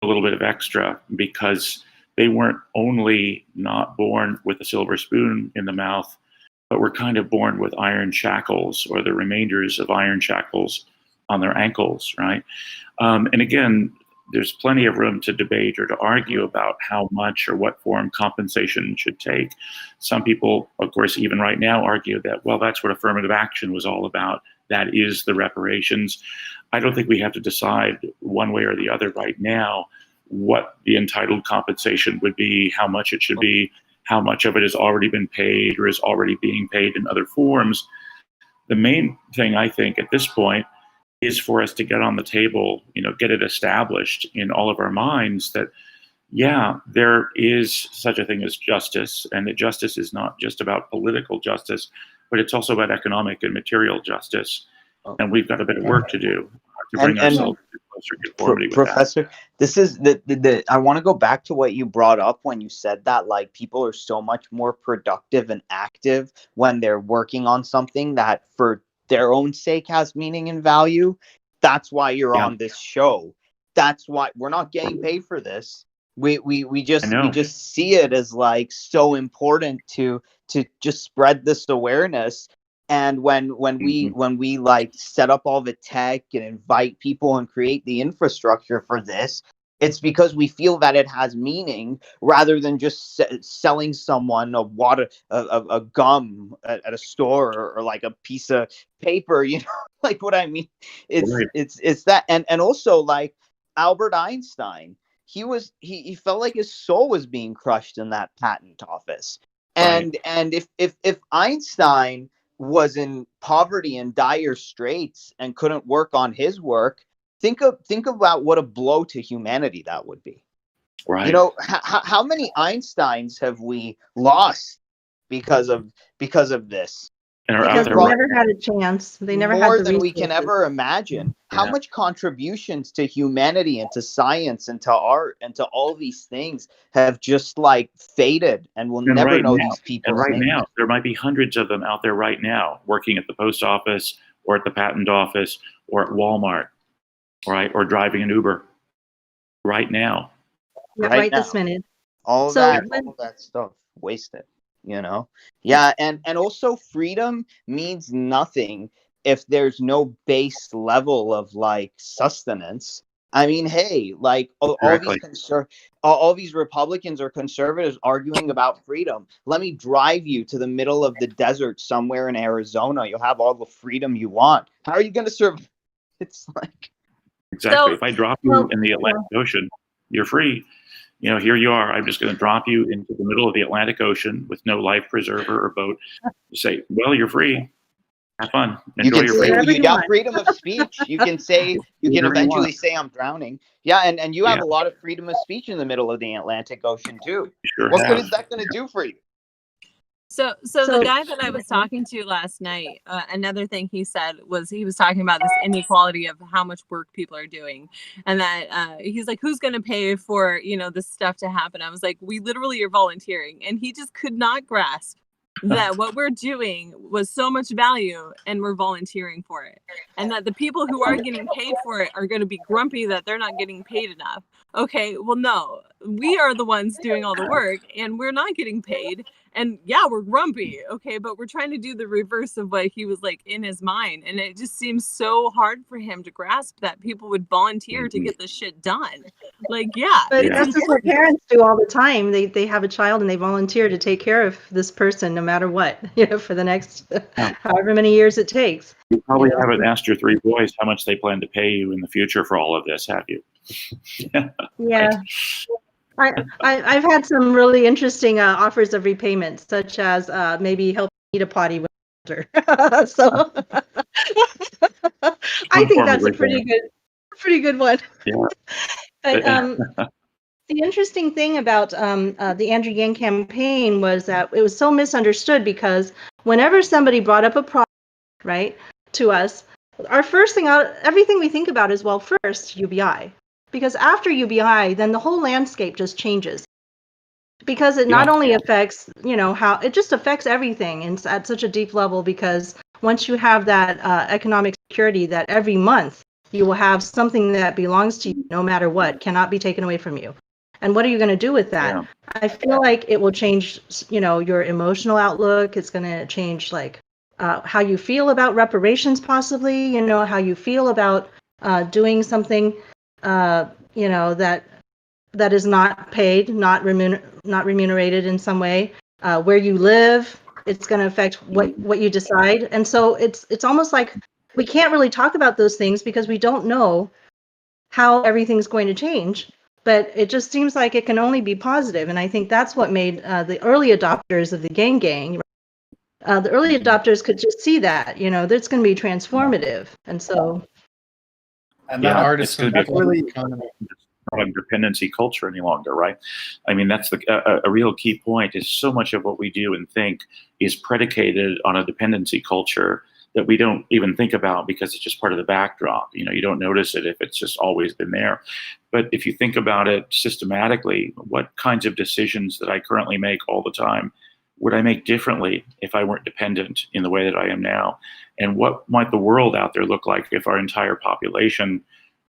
a little bit of extra, because they weren't only not born with a silver spoon in the mouth, but were kind of born with iron shackles or the remainders of iron shackles on their ankles, right? And again, there's plenty of room to debate or to argue about how much or what form compensation should take. Some people, of course, even right now argue that, well, that's what affirmative action was all about. That is the reparations. I don't think we have to decide one way or the other right now what the entitled compensation would be, how much it should be, how much of it has already been paid or is already being paid in other forms. The main thing, I think, at this point is for us to get on the table, get it established in all of our minds that yeah, there is such a thing as justice, and that justice is not just about political justice, but it's also about economic and material justice. And we've got a bit of work to do to bring ourselves to closer conformity with Professor, this is the I want to go back to what you brought up when you said that, like, people are so much more productive and active when they're working on something that for their own sake has meaning and value. That's why you're on this show. That's why we're not getting paid for this. We just see it as like so important to just spread this awareness. And when we like set up all the tech and invite people and create the infrastructure for this, it's because we feel that it has meaning rather than just selling someone a gum at a store, or like a piece of paper, you know, like what I mean. It's that, and also like Albert Einstein, he felt like his soul was being crushed in that patent office. And if Einstein was in poverty and dire straits and couldn't work on his work, think about what a blow to humanity that would be. Right. You know, how many Einsteins have we lost because of this? Because they never had a chance. They never had the more than we can resources. ever imagine. How much contributions to humanity and to science and to art and to all these things have just like faded, and we'll never know these people. And right now, there might be hundreds of them out there right now, working at the post office or at the patent office or at Walmart, right, or driving an Uber right now. Yeah, right this minute. All that stuff wasted. You know, yeah, and also freedom means nothing if there's no base level of like sustenance. I mean, hey, like all these Republicans or conservatives arguing about freedom. Let me drive you to the middle of the desert somewhere in Arizona. You'll have all the freedom you want. How are you going to serve? It's like exactly. If I drop you in the Atlantic Ocean, you're free. You know, here you are. I'm just going to drop you into the middle of the Atlantic Ocean with no life preserver or boat. You say, well, you're free. Have fun. Enjoy your freedom. You got freedom of speech. You can say, you can eventually say I'm drowning. Yeah, and you have a lot of freedom of speech in the middle of the Atlantic Ocean too. What good is that going to do for you? So the guy that I was talking to last night, another thing he said was he was talking about this inequality of how much work people are doing, and that he's like, who's going to pay for, you know, this stuff to happen? I was like, we literally are volunteering, and he just could not grasp that what we're doing was so much value and we're volunteering for it, and that the people who are getting paid for it are going to be grumpy that they're not getting paid enough. Okay, well, no, we are the ones doing all the work and we're not getting paid. And yeah, we're grumpy. Okay, but we're trying to do the reverse of what he was like in his mind. And it just seems so hard for him to grasp that people would volunteer to get this shit done. Like, yeah. But this is what parents do all the time. They have a child and they volunteer to take care of this person no matter what, you know, for the next however many years it takes. You probably haven't asked your three boys how much they plan to pay you in the future for all of this, have you? Yeah. I've had some really interesting offers of repayment, such as maybe help eat a potty with her. So I think that's a pretty good one. Yeah. But the interesting thing about the Andrew Yang campaign was that it was so misunderstood, because whenever somebody brought up a problem, right, to us, our first thing everything we think about is, well, first UBI. Because after UBI, then the whole landscape just changes. Because it not only affects, you know, how it just affects everything and at such a deep level, because once you have that economic security that every month you will have something that belongs to you no matter what, cannot be taken away from you. And what are you going to do with that? Yeah. I feel like it will change, you know, your emotional outlook. It's going to change like how you feel about reparations, possibly, you know, how you feel about doing something you know, that is not paid, not remunerated in some way. Where you live, it's going to affect what you decide. And so it's almost like we can't really talk about those things because we don't know how everything's going to change. But it just seems like it can only be positive. And I think that's what made the early adopters of the Gang. The early adopters could just see that, you know, that's going to be transformative. And so. And that artist can really on dependency culture any longer, right? I mean, that's a real key point. Is so much of what we do and think is predicated on a dependency culture that we don't even think about because it's just part of the backdrop. You know, you don't notice it if it's just always been there. But if you think about it systematically, what kinds of decisions that I currently make all the time would I make differently if I weren't dependent in the way that I am now? And what might the world out there look like if our entire population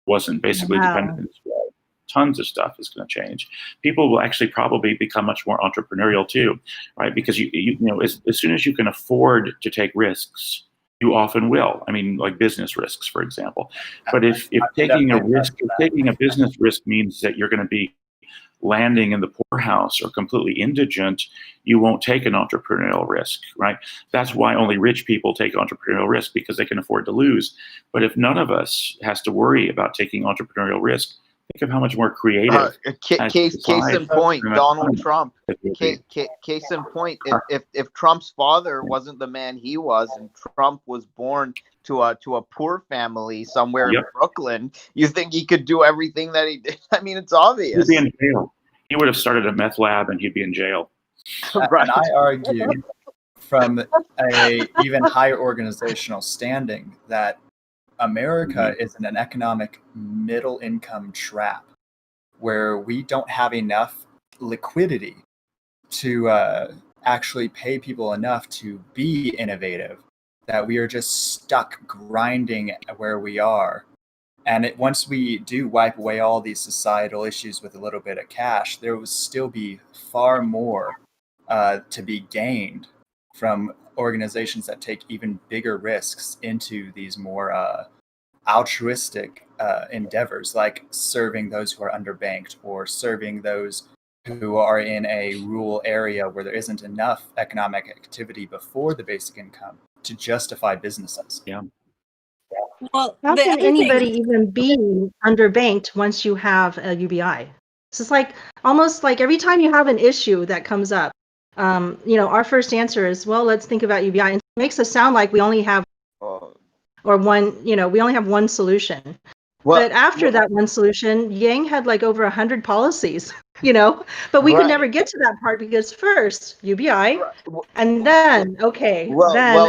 wasn't basically dependent in this way? Tons of stuff is going to change. People will actually probably become much more entrepreneurial too, right? Because you know, as soon as you can afford to take risks, you often will. I mean, like business risks, for example. But if taking a business risk means that you're going to be landing in the poorhouse or completely indigent, you won't take an entrepreneurial risk, right? That's why only rich people take entrepreneurial risk, because they can afford to lose. But if none of us has to worry about taking entrepreneurial risk, think of how much more creative. Case in point, Donald Trump. Case in point, if Trump's father wasn't the man he was, and Trump was born to a poor family somewhere in Brooklyn, you think he could do everything that he did? I mean, it's obvious. He'd be in jail. He would have started a meth lab, and he'd be in jail. Right. And I argue from a even higher organizational standing that America is in an economic middle income trap where we don't have enough liquidity to actually pay people enough to be innovative, that we are just stuck grinding where we are. And once we do wipe away all these societal issues with a little bit of cash, there will still be far more to be gained from organizations that take even bigger risks into these more altruistic endeavors, like serving those who are underbanked or serving those who are in a rural area where there isn't enough economic activity before the basic income to justify businesses. Yeah. Well, how can anybody even be underbanked once you have a UBI? It's just like almost like every time you have an issue that comes up, you know, our first answer is, well, let's think about UBI. And it makes us sound like we only have or one, you know, we only have one solution. But after that one solution, Yang had like over 100 policies, you know, but we could never get to that part because first UBI, and then,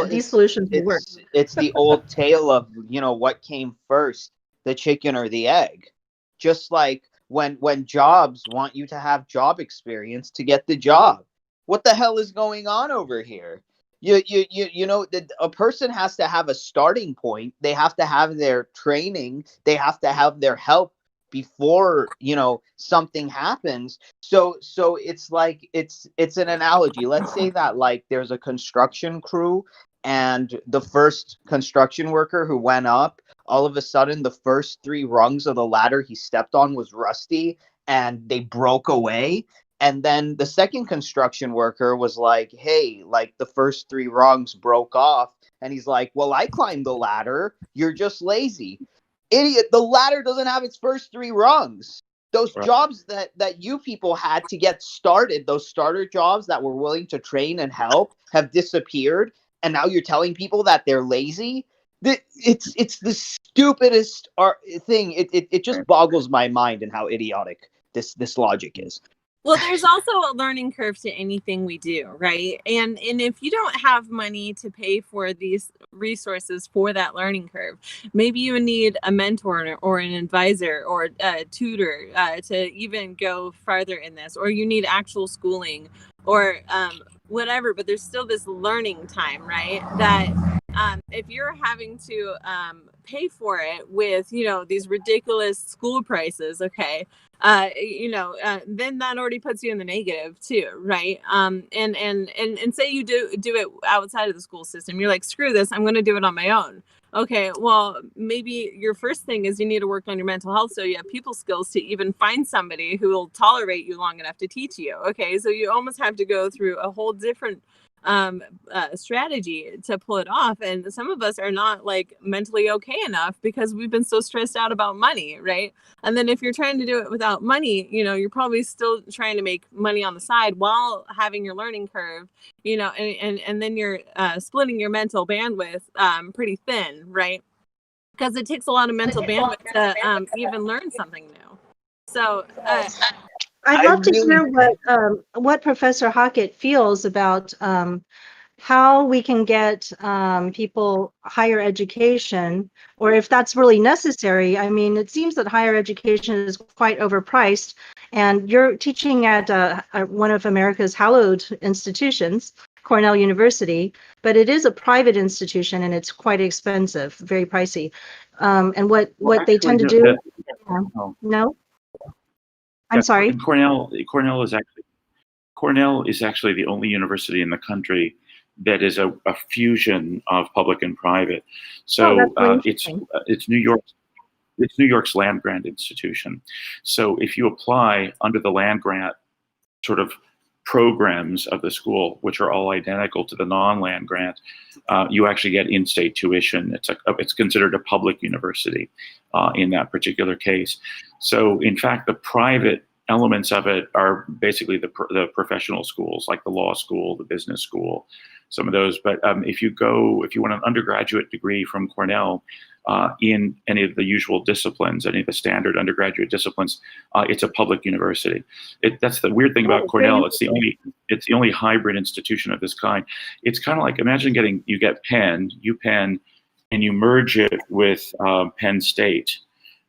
these solutions will work. It's the old tale of, you know, what came first, the chicken or the egg. Just like when jobs want you to have job experience to get the job. What the hell is going on over here? You know, a person has to have a starting point. They have to have their training. They have to have their help before, you know, something happens. So it's like it's an analogy. Let's say that like there's a construction crew, and the first construction worker who went up, all of a sudden the first 3 rungs of the ladder he stepped on was rusty and they broke away. And then the second construction worker was like, hey, like the first 3 rungs broke off. And he's like, well, I climbed the ladder. You're just lazy. Idiot. The ladder doesn't have its first 3 rungs. Those jobs that you people had to get started, those starter jobs that were willing to train and help, have disappeared. And now you're telling people that they're lazy. It's the stupidest thing. It just boggles my mind and how idiotic this logic is. Well, there's also a learning curve to anything we do, right? And if you don't have money to pay for these resources for that learning curve, maybe you need a mentor or an advisor or a tutor to even go farther in this, or you need actual schooling or whatever, but there's still this learning time, right? That if you're having to pay for it with, you know, these ridiculous school prices, okay, then that already puts you in the negative too, right? And say you do it outside of the school system. You're like, screw this, I'm going to do it on my own. Okay, well, maybe your first thing is you need to work on your mental health so you have people skills to even find somebody who will tolerate you long enough to teach you. Okay, so you almost have to go through a whole different strategy to pull it off, and some of us are not like mentally okay enough because we've been so stressed out about money, right? And then if you're trying to do it without money, you know, you're probably still trying to make money on the side while having your learning curve, you know, and then you're splitting your mental bandwidth pretty thin, right? Because it takes a lot of mental bandwidth to even learn something new. So I'd love to hear what Professor Hockett feels about how we can get people higher education, or if that's really necessary. I mean, it seems that higher education is quite overpriced, and you're teaching at one of America's hallowed institutions, Cornell University, but it is a private institution and it's quite expensive, very pricey. And what they tend to do? No, I'm sorry. And Cornell is actually the only university in the country that is a fusion of public and private. So it's New York's land grant institution. So if you apply under the land grant sort of programs of the school, which are all identical to the non-land grant, you actually get in-state tuition. It's considered a public university in that particular case. So in fact, the private elements of it are basically the professional schools, like the law school, the business school, some of those. But if you want an undergraduate degree from Cornell in any of the usual disciplines, any of the standard undergraduate disciplines, it's a public university. That's the weird thing about Cornell. It's the only hybrid institution of this kind. It's kind of like, imagine you get Penn, UPenn, and you merge it with Penn State.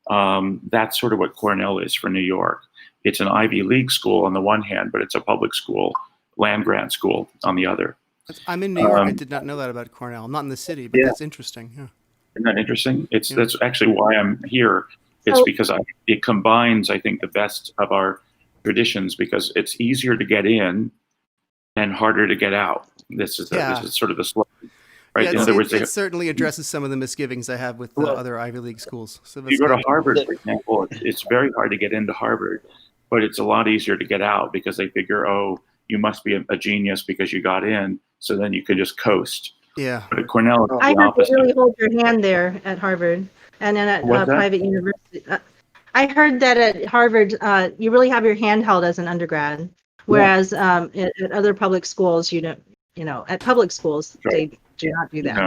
That's sort of what Cornell is for New York. It's an Ivy League school on the one hand, but it's a public school, land grant school on the other. I'm in New York. I did not know that about Cornell. I'm not in the city, but that's interesting. Yeah. Isn't that interesting? That's actually why I'm here. It's because it combines, I think, the best of our traditions, because it's easier to get in and harder to get out. This is sort of the slogan. Right? Yeah, in other words, it certainly addresses some of the misgivings I have with other Ivy League schools. So if you go to Harvard, for example, it's very hard to get into Harvard, but it's a lot easier to get out because they figure, oh, you must be a genius because you got in, so then you can just coast. Yeah. But at Cornell, it's I the heard opposite. they really hold your hand there at Harvard, and then at private university. I heard that at Harvard, you really have your hand held as an undergrad, whereas at other public schools, at public schools, they do not do that.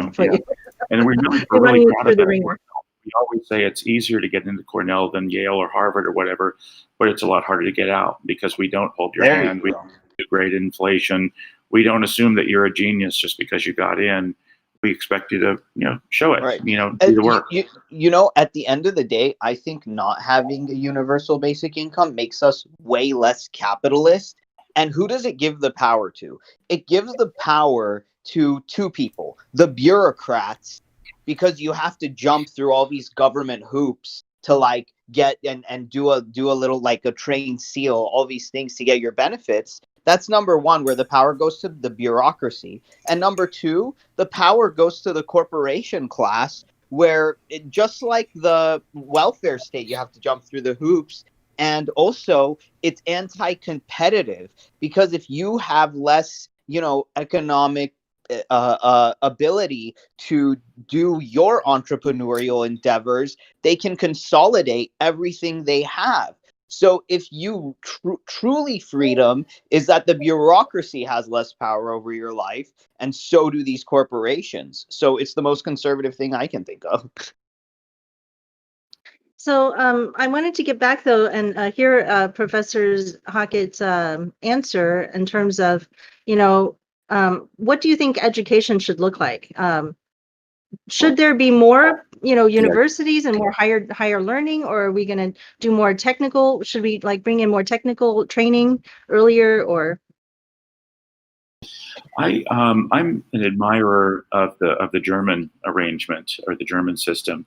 And we're really proud of that. We always say it's easier to get into Cornell than Yale or Harvard or whatever, but it's a lot harder to get out because we don't hold your hand. We don't do grade inflation. We don't assume that you're a genius just because you got in. We expect you to, show it, right. Do the work. At the end of the day, I think not having a universal basic income makes us way less capitalist. And who does it give the power to? It gives the power to two people, the bureaucrats, because you have to jump through all these government hoops to get and do a little a trained seal, all these things to get your benefits. That's number one, where the power goes to the bureaucracy. And number two, the power goes to the corporation class, where just like the welfare state, you have to jump through the hoops. And also, it's anti-competitive, because if you have less, economic ability to do your entrepreneurial endeavors, they can consolidate everything they have. So if you truly freedom is that the bureaucracy has less power over your life, and so do these corporations. So it's the most conservative thing I can think of. So I wanted to get back, though, and hear Professor Hockett's answer in terms of, what do you think education should look like? Should there be more, universities and more higher learning, or are we going to do more technical? Should we bring in more technical training earlier, or? I'm an admirer of the German arrangement, or the German system,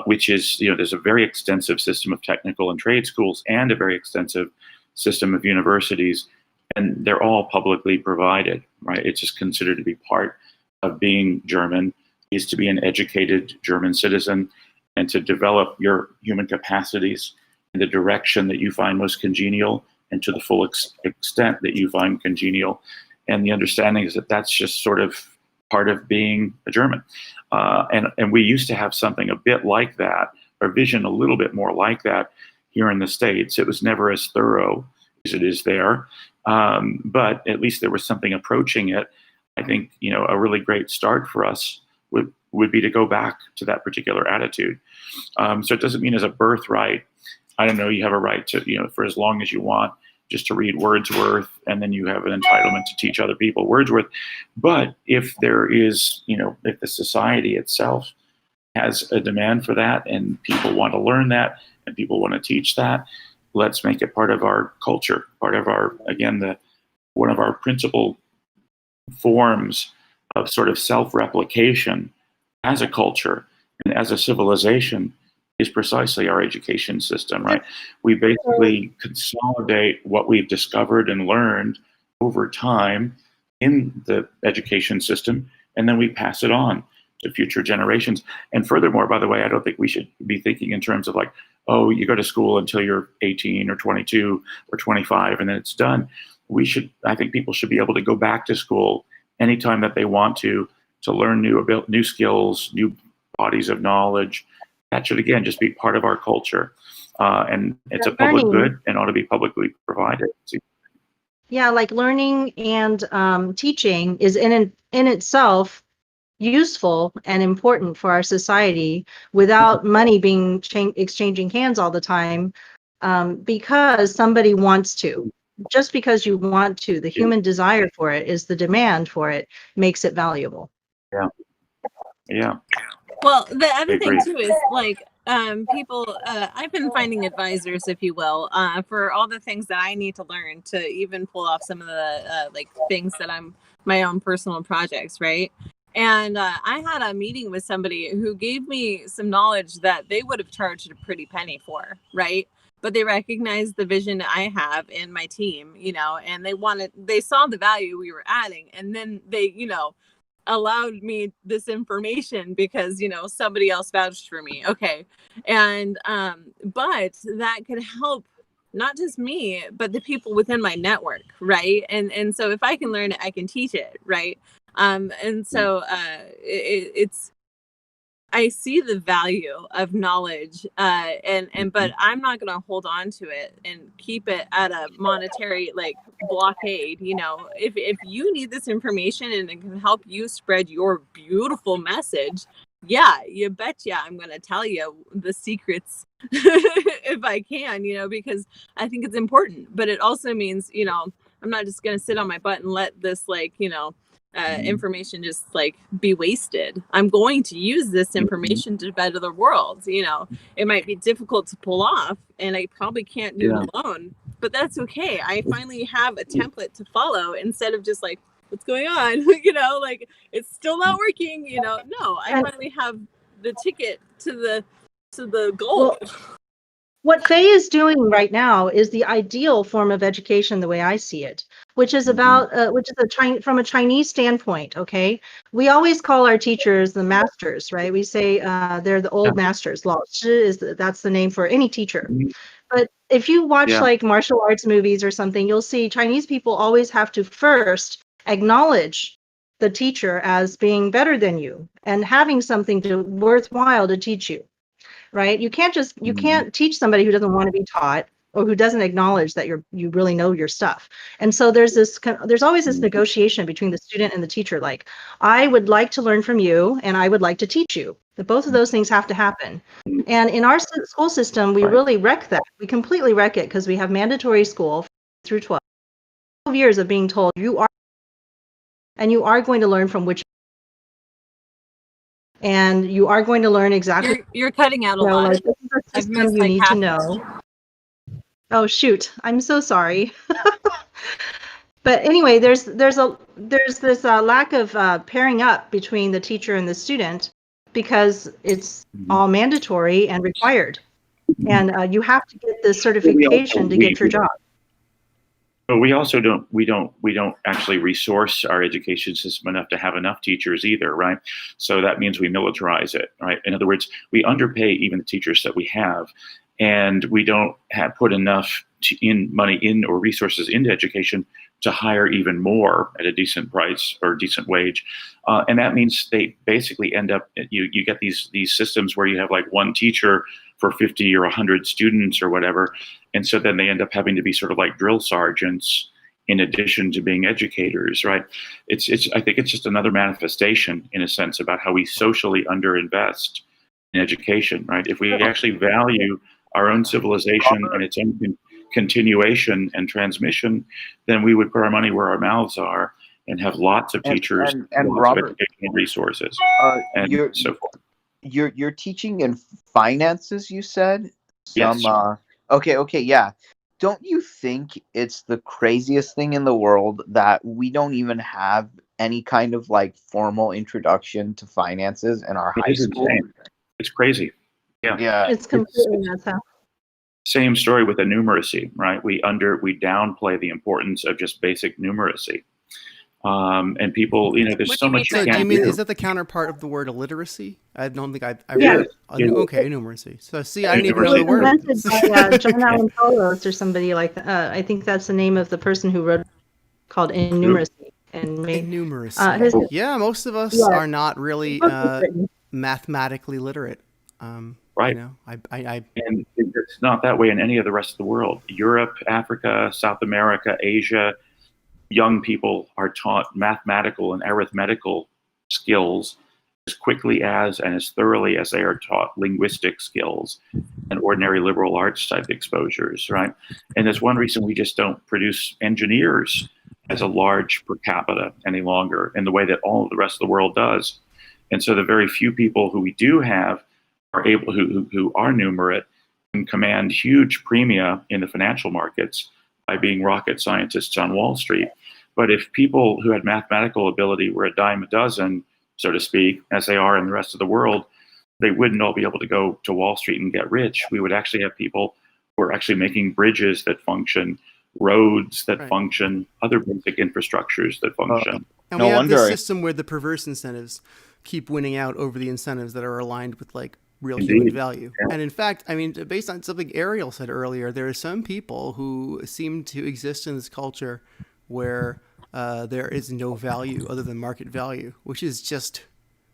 which is, there's a very extensive system of technical and trade schools and a very extensive system of universities, and they're all publicly provided, right? It's just considered to be part of being German, is to be an educated German citizen and to develop your human capacities in the direction that you find most congenial and to the full extent that you find congenial. And the understanding is that that's just sort of part of being a German. And we used to have something a bit like that, or vision a little bit more like that here in the States. It was never as thorough as it is there, but at least there was something approaching it. I think, a really great start for us would be to go back to that particular attitude. So it doesn't mean as a birthright I don't know, you have a right to, for as long as you want, just to read Wordsworth, and then you have an entitlement to teach other people Wordsworth. But if there is, if the society itself has a demand for that, and people want to learn that, and people want to teach that, let's make it part of our culture, part of our, again, one of our principal forms of sort of self-replication as a culture and as a civilization is precisely our education system, right? We basically consolidate what we've discovered and learned over time in the education system, and then we pass it on to future generations. And furthermore, by the way, I don't think we should be thinking in terms of like, oh, you go to school until you're 18 or 22 or 25 and then it's done. I think people should be able to go back to school anytime that they want to learn new skills, new bodies of knowledge. That should, again, just be part of our culture. And it's a public good and ought to be publicly provided. Yeah, like learning and teaching is in itself useful and important for our society without money being exchanging hands all the time, because somebody wants to. Just because you want to, the human desire for it is the demand for it makes it valuable. Yeah. Well, the other thing too is like people. I've been finding advisors, if you will, for all the things that I need to learn to even pull off some of the like things that I'm my own personal projects, right? And I had a meeting with somebody who gave me some knowledge that they would have charged a pretty penny for, right? But they recognized the vision I have in my team, and they saw the value we were adding. And then they, allowed me this information because, somebody else vouched for me. Okay. And, but that could help not just me, but the people within my network. Right. And so if I can learn it, I can teach it. Right. And so, it's, I see the value of knowledge, but I'm not going to hold on to it and keep it at a monetary like blockade. If you need this information and it can help you spread your beautiful message, yeah, you betcha I'm going to tell you the secrets if I can, because I think it's important. But it also means, I'm not just going to sit on my butt and let this information just like be wasted. I'm going to use this information to better the world. It might be difficult to pull off and I probably can't do it alone, but that's okay. I finally have a template to follow instead of just like, what's going on? Like it's still not working, no, I finally have the ticket to the goal. Well, what Faye is doing right now is the ideal form of education, the way I see it, which is from a Chinese standpoint. Okay, we always call our teachers the masters, right? We say they're the old masters. Lao Shi that's the name for any teacher. But if you watch like martial arts movies or something, you'll see Chinese people always have to first acknowledge the teacher as being better than you and having something worthwhile to teach you. Right? You can't teach somebody who doesn't want to be taught or who doesn't acknowledge that you really know your stuff. And so there's always this negotiation between the student and the teacher. Like, I would like to learn from you and I would like to teach you. But both of those things have to happen. And in our school system, we really wreck that. We completely wreck it because we have mandatory school through 12 years of being told you are going to learn from which. And you are going to learn exactly. You're cutting out a lot. Like, this is a system you need to know. Oh shoot! I'm so sorry. But anyway, there's this lack of pairing up between the teacher and the student because it's all mandatory and required, and you have to get the certification to get your job. But we also don't actually resource our education system enough to have enough teachers either, right? So that means we militarize it, right? In other words, we underpay even the teachers that we have, and we don't put enough money in or resources into education to hire even more at a decent price or decent wage, and that means they basically end up. You get these systems where you have like one teacher for 50 or 100 students or whatever. And so then they end up having to be sort of like drill sergeants in addition to being educators, right? I think it's just another manifestation in a sense about how we socially underinvest in education, right? If we actually value our own civilization and its own continuation and transmission, then we would put our money where our mouths are and have lots of teachers and lots Robert, of educational resources and so forth. You're teaching in finances, you said? Yes. Okay, yeah. Don't you think it's the craziest thing in the world that we don't even have any kind of like formal introduction to finances in our high school? Insane. It's crazy. Yeah. It's completely nuts. Same story with the numeracy, right? We downplay the importance of just basic numeracy. And people, there's What so do you much. So you do can't you mean, do. is that the counterpart of the word illiteracy? I don't think I've Yeah. heard. Okay, numeracy. So see, I didn't even know It the was word. invented by John Allen Polos or somebody like that. I think that's the name of the person who wrote called In Numeracy. And made, Numeracy. Yeah, most of us are not really mathematically literate. Right. And it's not that way in any of the rest of the world. Europe, Africa, South America, Asia, young people are taught mathematical and arithmetical skills as quickly as and as thoroughly as they are taught linguistic skills and ordinary liberal arts type exposures, right? And there's one reason we just don't produce engineers as a large per capita any longer in the way that all of the rest of the world does. And so the very few people who we do have are able, who are numerate, can command huge premia in the financial markets by being rocket scientists on Wall Street. But if people who had mathematical ability were a dime a dozen, so to speak, as they are in the rest of the world, they wouldn't all be able to go to Wall Street and get rich. We would actually have people who are actually making bridges that function, roads that function, other basic infrastructures that function. And we have this system where the perverse incentives keep winning out over the incentives that are aligned with like real human value. And in fact, I mean, based on something Ariel said earlier, there are some people who seem to exist in this culture where there is no value other than market value, which is just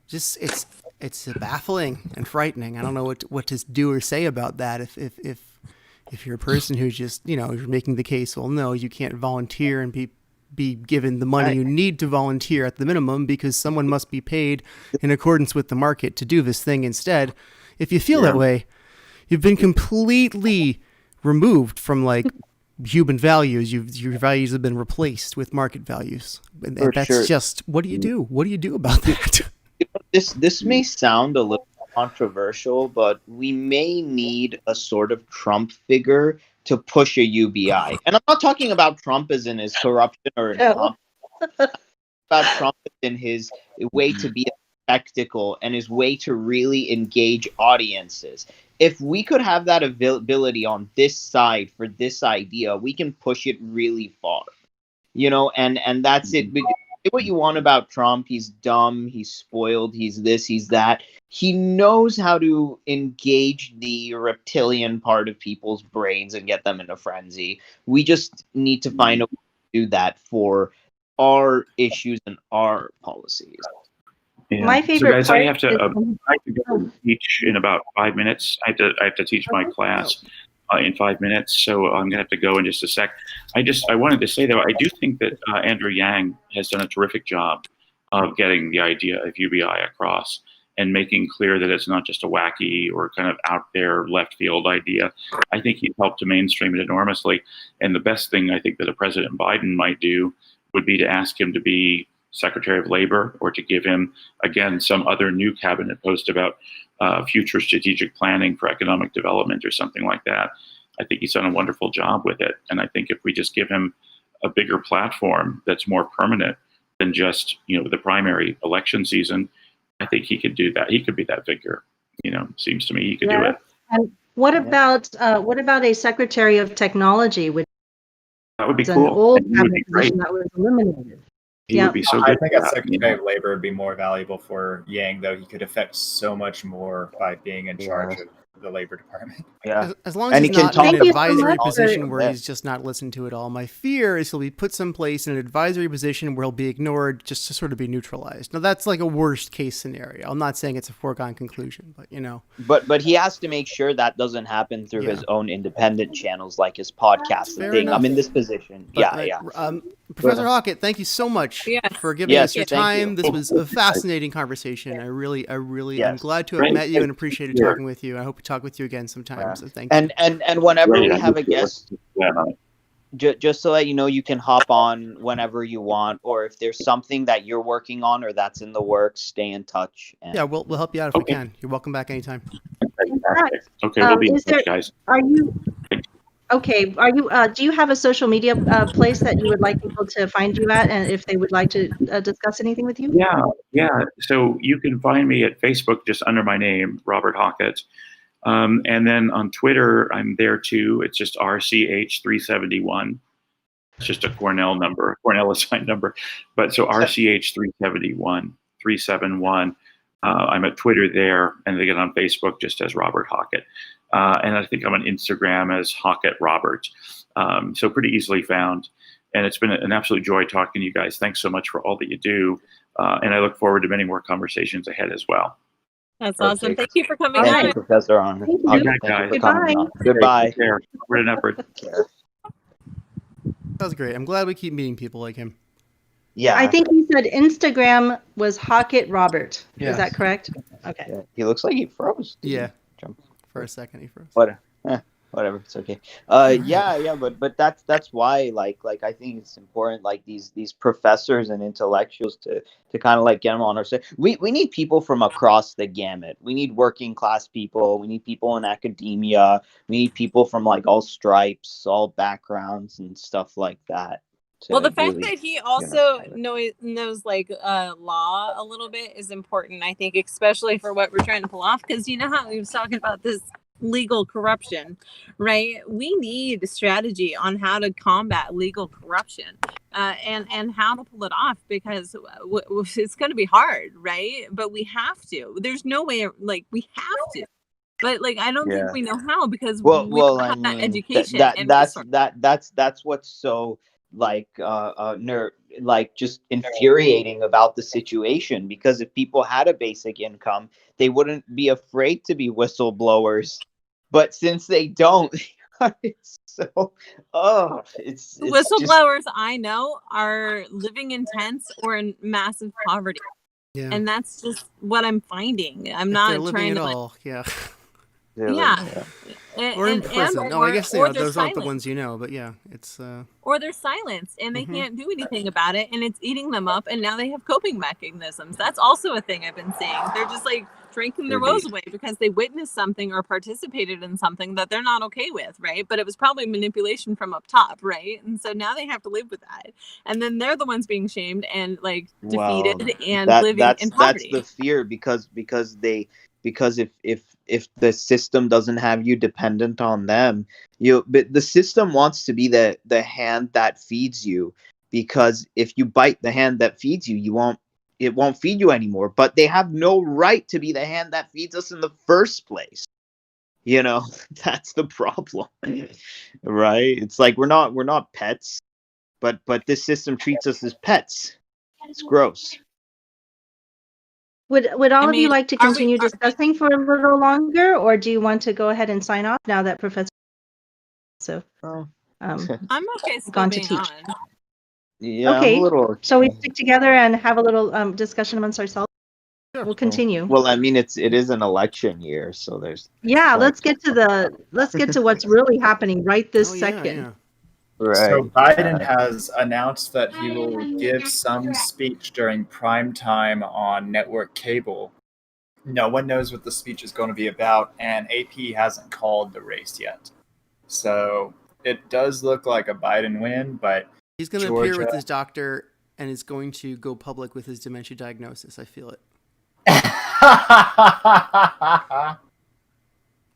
it's baffling and frightening. I don't know what to do or say about that. If you're a person who's just, you're making the case, well, no, you can't volunteer and be given the money you need to volunteer at the minimum because someone must be paid in accordance with the market to do this thing instead. If you feel that way, you've been completely removed from like human values. Your values have been replaced with market values. And that's just, what do you do? What do you do about that? This may sound a little controversial, but we may need a sort of Trump figure to push a UBI. And I'm not talking about Trump as in his corruption or about Trump as in his way to be a spectacle and his way to really engage audiences. If we could have that ability on this side for this idea, we can push it really far. And that's it. What you want about Trump, he's dumb, he's spoiled, he's this, he's that. He knows how to engage the reptilian part of people's brains and get them in a frenzy. We just need to find a way to do that for our issues and our policies. Yeah. My favorite so guys, I have to go teach in about 5 minutes. I have to teach my class in 5 minutes, so I'm gonna have to go in just a sec. I wanted to say though, I do think that Andrew Yang has done a terrific job of getting the idea of UBI across and making clear that it's not just a wacky or kind of out there left field idea. I think he helped to mainstream it enormously. And the best thing I think that a President Biden might do would be to ask him to be Secretary of Labor or to give him, again, some other new cabinet post about future strategic planning for economic development or something like that. I think he's done a wonderful job with it. And I think if we just give him a bigger platform that's more permanent than just, the primary election season, I think he could do that. He could be that figure. Seems to me he could do it. And what about a Secretary of Technology, which that would be is cool. an old cabinet position that was eliminated? He would be so good. I think a Secretary of Labor would be more valuable for Yang, though. He could affect so much more by being in charge of the Labor Department. Yeah. As long as he's not in an advisory position where he's just not listened to it all. My fear is he'll be put someplace in an advisory position where he'll be ignored just to sort of be neutralized. Now, that's like a worst case scenario. I'm not saying it's a foregone conclusion, but But he has to make sure that doesn't happen through his own independent channels like his podcast and thing. I'm in this position. But, Professor Hockett, thank you so much for giving us your time. This was a fascinating conversation. I really am glad to have met you and appreciated talking with you. I hope to talk with you again sometime. Yeah. So thank you. And whenever Great, we I have a look forward guest, to that. just to let you know, you can hop on whenever you want, or if there's something that you're working on or that's in the works, stay in touch. And Yeah, we'll help you out if we Okay. can. You're welcome back anytime. Fantastic. Okay, we'll be in Is touch, there, guys. are you, okay, are you, do you have a social media place that you would like people to find you at, and if they would like to discuss anything with you? Yeah. So you can find me at Facebook just under my name, Robert Hockett. And then on Twitter, I'm there too. It's just RCH371. It's just a Cornell assigned number. But so RCH371, 371. I'm at Twitter there, and again on Facebook just as Robert Hockett. And I think I'm on Instagram as HockettRobert. So pretty easily found. And it's been an absolute joy talking to you guys. Thanks so much for all that you do. And I look forward to many more conversations ahead as well. That's awesome. Thank you for coming thank on. you, Professor On. Thank you. Thank Guys. you for coming on. Goodbye. Goodbye. Take care. We're an effort. That was great. I'm glad we keep meeting people like him. Yeah. I think he said Instagram was HockettRobert. Yes. Is that correct? Okay. Yeah, he looks like he froze. Did Yeah. he jump? For a second, he froze. Whatever, it's okay. Yeah, but that's why like I think it's important, like these professors and intellectuals to kind of like get them on our side. We need people from across the gamut. We need working class people. We need people in academia. We need people from like all stripes, all backgrounds, and stuff like that. Well, the fact really, that he also knows like law a little bit is important, I think, especially for what we're trying to pull off. Because you know how he was talking about this legal corruption, right? We need a strategy on how to combat legal corruption and how to pull it off, because it's going to be hard, right? But we have to. There's no way, like, we have to. But like, I don't think we know how, because we don't have that education and that's what's so like like just infuriating about the situation, because if people had a basic income, they wouldn't be afraid to be whistleblowers. But since they don't, it's so it's whistleblowers I know are living in tents or in massive poverty. Yeah. And that's just what I'm finding. I'm If not they're living trying at to all, yeah. Yeah. Or in prison. No, I guess or those aren't the silent. ones you know, but yeah, it's Or they're silenced and they can't do anything about it, and it's eating them up, and now they have coping mechanisms. That's also a thing I've been seeing. They're just like drinking their woes away because they witnessed something or participated in something that they're not okay with, right? But it was probably manipulation from up top, right? And so now they have to live with that. And then they're the ones being shamed and like defeated and living in poverty. That's the fear, because if the system doesn't have you dependent on them, but the system wants to be the hand that feeds you, because if you bite the hand that feeds you, it won't feed you anymore. But they have no right to be the hand that feeds us in the first place. That's the problem. Right? It's like we're not pets, but this system treats us as pets. It's gross. Would all of you like to continue discussing for a little longer, or do you want to go ahead and sign off now that Professor I'm okay still gone to being teach? on. Yeah, Okay, I'm a little. so we stick together and have a little discussion amongst ourselves. Sure. We'll continue. Well, I mean, it is an election year, so there's. Yeah, let's get to what's really happening right this second. Yeah. Right. So Biden has announced that he will give some speech during prime time on network cable. No one knows what the speech is going to be about, and AP hasn't called the race yet. So it does look like a Biden win, but He's going to appear with his doctor and is going to go public with his dementia diagnosis. I feel it.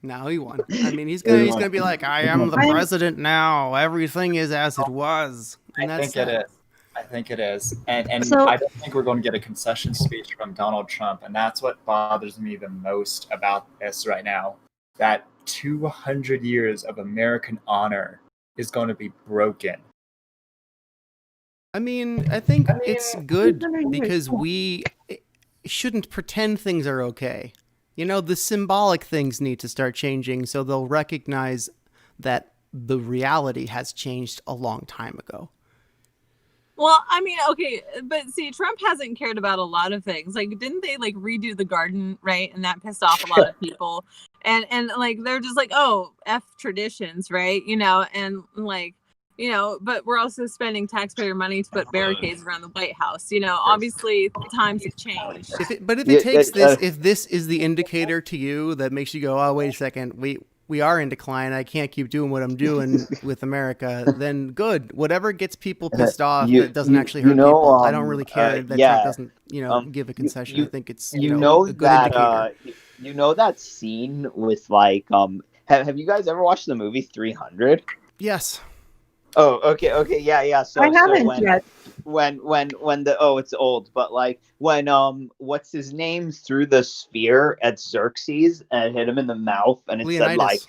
Now he won. I mean, he's gonna be like, I am the president now. Everything is as it was. And I think it is. And So- I don't think we're going to get a concession speech from Donald Trump. And that's what bothers me the most about this right now. That 200 years of American honor is going to be broken. I mean, I think it's good because we shouldn't pretend things are okay. The symbolic things need to start changing so they'll recognize that the reality has changed a long time ago. Well, I mean, okay, but see, Trump hasn't cared about a lot of things. Like, didn't they like redo the garden, right? And that pissed off a lot of people. And like they're just like, oh, F traditions, right? And like, but we're also spending taxpayer money to put barricades around the White House. Obviously times have changed. If this is the indicator to you that makes you go, oh, wait a second, we are in decline, I can't keep doing what I'm doing with America, then good. Whatever gets people pissed off that doesn't actually hurt people. I don't really care that Trump doesn't, give a concession. I think it's, a good indicator. That scene with like, have you guys ever watched the movie 300? Yes. Oh, okay, yeah. So I haven't yet. When it's old, but like when what's his name threw the spear at Xerxes and hit him in the mouth, and it said like,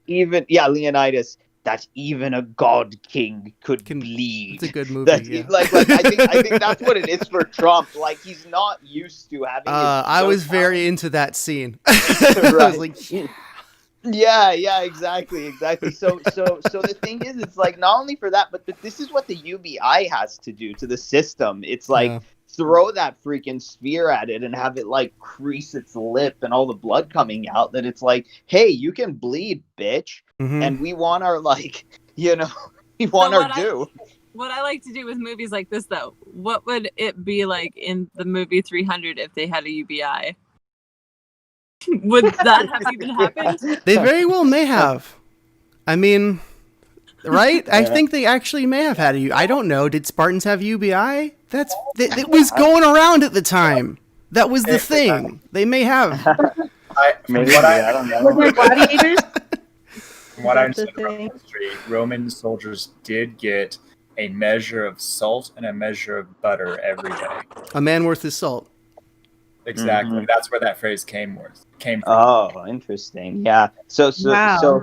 Leonidas, that even a god king could bleed. It's a good movie. I think that's what it is for Trump. Like, he's not used to having. I was very into that scene. I was like, yeah, exactly. So the thing is, it's like not only for that, but this is what the UBI has to do to the system. It's like throw that freaking spear at it and have it like crease its lip and all the blood coming out. That it's like, hey, you can bleed, bitch, and we want our we want our due. What I like to do with movies like this, though, what would it be like in the movie 300 if they had a UBI? Would that have even happened? They very well may have. I mean, right? I think they actually may have had I don't know. Did Spartans have UBI? It was going around at the time. That was the thing. They may have. I don't know. Were there gladiators? From what I understand from history, Roman soldiers did get a measure of salt and a measure of butter every day. A man worth his salt. Exactly. That's where that phrase came from. Oh, interesting. Yeah. So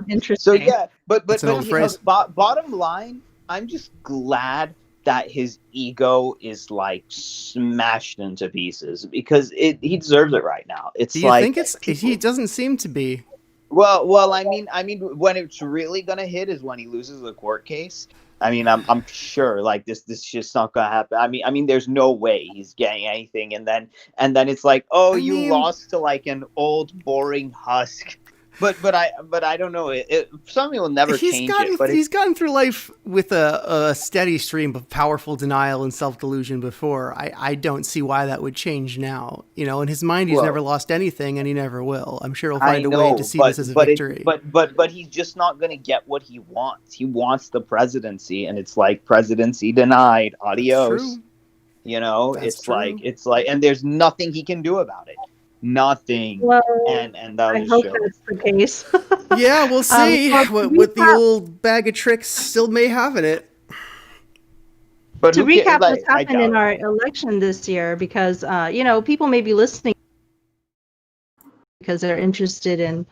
interesting. So yeah, but bottom line, I'm just glad that his ego is like smashed into pieces because he deserves it right now. Do you think he doesn't seem to be? Well, I mean, when it's really gonna hit is when he loses the court case. I mean, I'm sure like this just not gonna happen. I mean, there's no way he's getting anything, and then it's like, you lost to like an old boring husk. But I don't know. Something will never change it. But he's gotten through life with a steady stream of powerful denial and self-delusion before. I don't see why that would change now. In his mind, he's never lost anything, and he never will. I'm sure he'll find a way to see this as a victory. But he's just not going to get what he wants. He wants the presidency, and it's like presidency denied. Adios. It's like, and there's nothing he can do about it. Nothing. Well, and that I hope that's the case. Yeah, we'll see what the old bag of tricks still may have in it. But to recap what's happened in our election this year, because people may be listening because they're interested in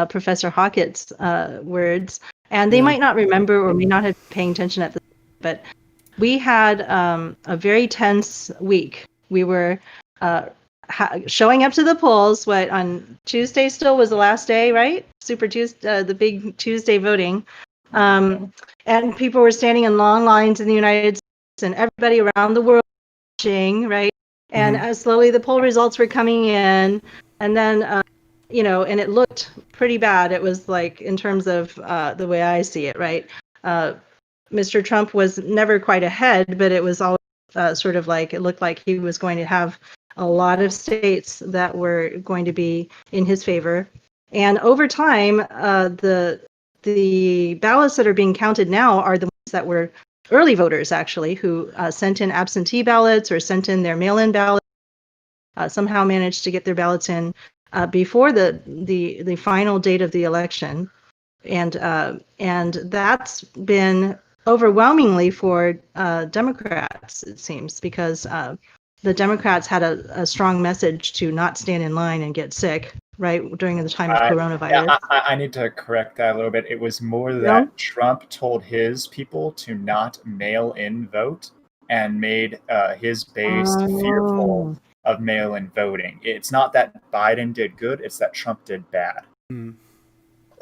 Professor Hockett's words, and they might not remember or may not have been paying attention at the time, but we had a very tense week. We were showing up to the polls. On Tuesday still was the last day, right? Super Tuesday, the big Tuesday voting, and people were standing in long lines in the United States, and everybody around the world watching, right? And slowly the poll results were coming in, and then and it looked pretty bad. It was like, in terms of the way I see it, right? Mr. Trump was never quite ahead, but it was always sort of like, it looked like he was going to have a lot of states that were going to be in his favor. And over time, the ballots that are being counted now are the ones that were early voters, actually, who sent in absentee ballots or sent in their mail-in ballots, somehow managed to get their ballots in before the final date of the election. And that's been overwhelmingly for Democrats, it seems, because the Democrats had a strong message to not stand in line and get sick, right, during the time of coronavirus. Yeah, I need to correct that a little bit. It was more that Trump told his people to not mail-in vote and made his base fearful of mail-in voting. It's not that Biden did good, it's that Trump did bad.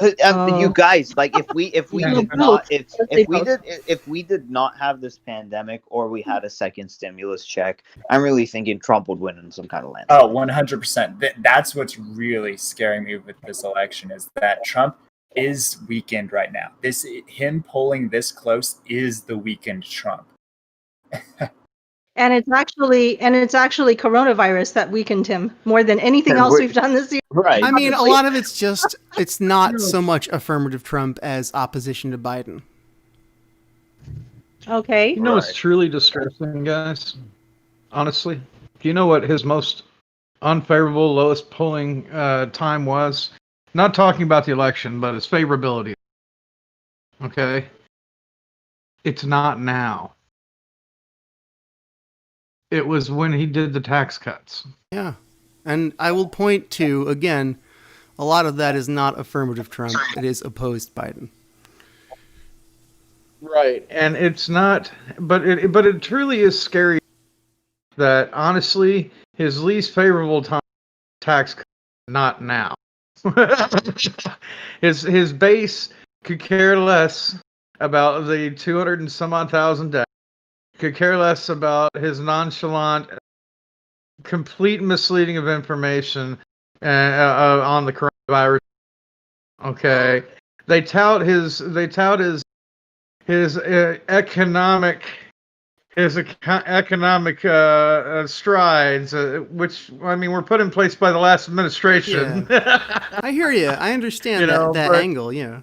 You guys, like, if we Yeah. did Both. not Let's say both. if we did not have this pandemic, or we had a second stimulus check, I'm really thinking Trump would win in some kind of landslide. Oh, 100%. That's what's really scaring me with this election, is that Trump is weakened right now. Him polling this close is the weakened Trump. And it's actually coronavirus that weakened him more than anything And else we're- we've done this year. Right. I mean, a Honestly. lot of it's not so much affirmative Trump as opposition to Biden. Okay. You know what's truly distressing, guys? Honestly, do you know what his most unfavorable, lowest polling time was? Not talking about the election, but his favorability. Okay? It's not now. It was when he did the tax cuts. Yeah. And I will point to, again, a lot of that is not affirmative Trump. It is opposed Biden. Right. And it's not, but it truly is scary that, honestly, his least favorable time tax cut, not now. His base could care less about the 200 and some odd thousand deaths. Could care less about his nonchalant, complete misleading of information on the coronavirus. Okay, they tout his economic strides, which, I mean, were put in place by the last administration. I hear you. I understand You know, that but- angle. Yeah.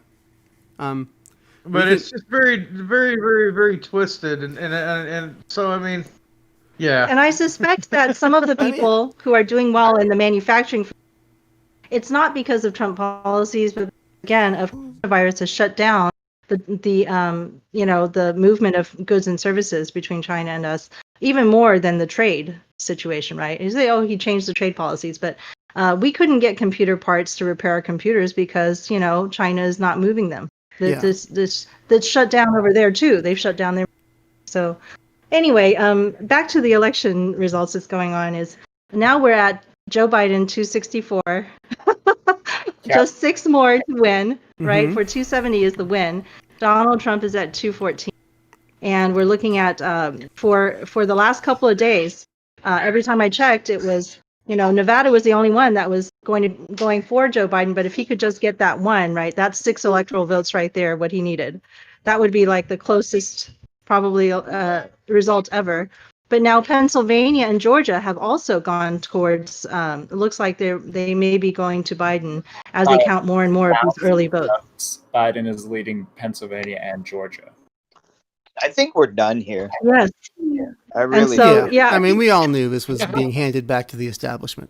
But it's just very, very, very, very twisted, and so, I mean, yeah. And I suspect that some of the people who are doing well in the manufacturing, it's not because of Trump policies, but again, of coronavirus has shut down the movement of goods and services between China and us, even more than the trade situation, right? You say, oh, he changed the trade policies, but we couldn't get computer parts to repair our computers because, China is not moving them. That's shut down over there too. They've shut down their. So anyway, back to the election results that's going on is now we're at Joe Biden 264, just 6 more to win, right? For 270 is the win. Donald Trump is at 214, and we're looking at for the last couple of days. Every time I checked, it was Nevada was the only one that was going for Joe Biden. But if he could just get that one, right, that's 6 electoral votes right there, what he needed. That would be like the closest probably result ever. But now Pennsylvania and Georgia have also gone towards. It looks like they may be going to Biden as they count more and more of these early votes. Biden is leading Pennsylvania and Georgia. I think we're done here. Yes. I really so, do. yeah. I mean, we all knew this was being handed back to the establishment.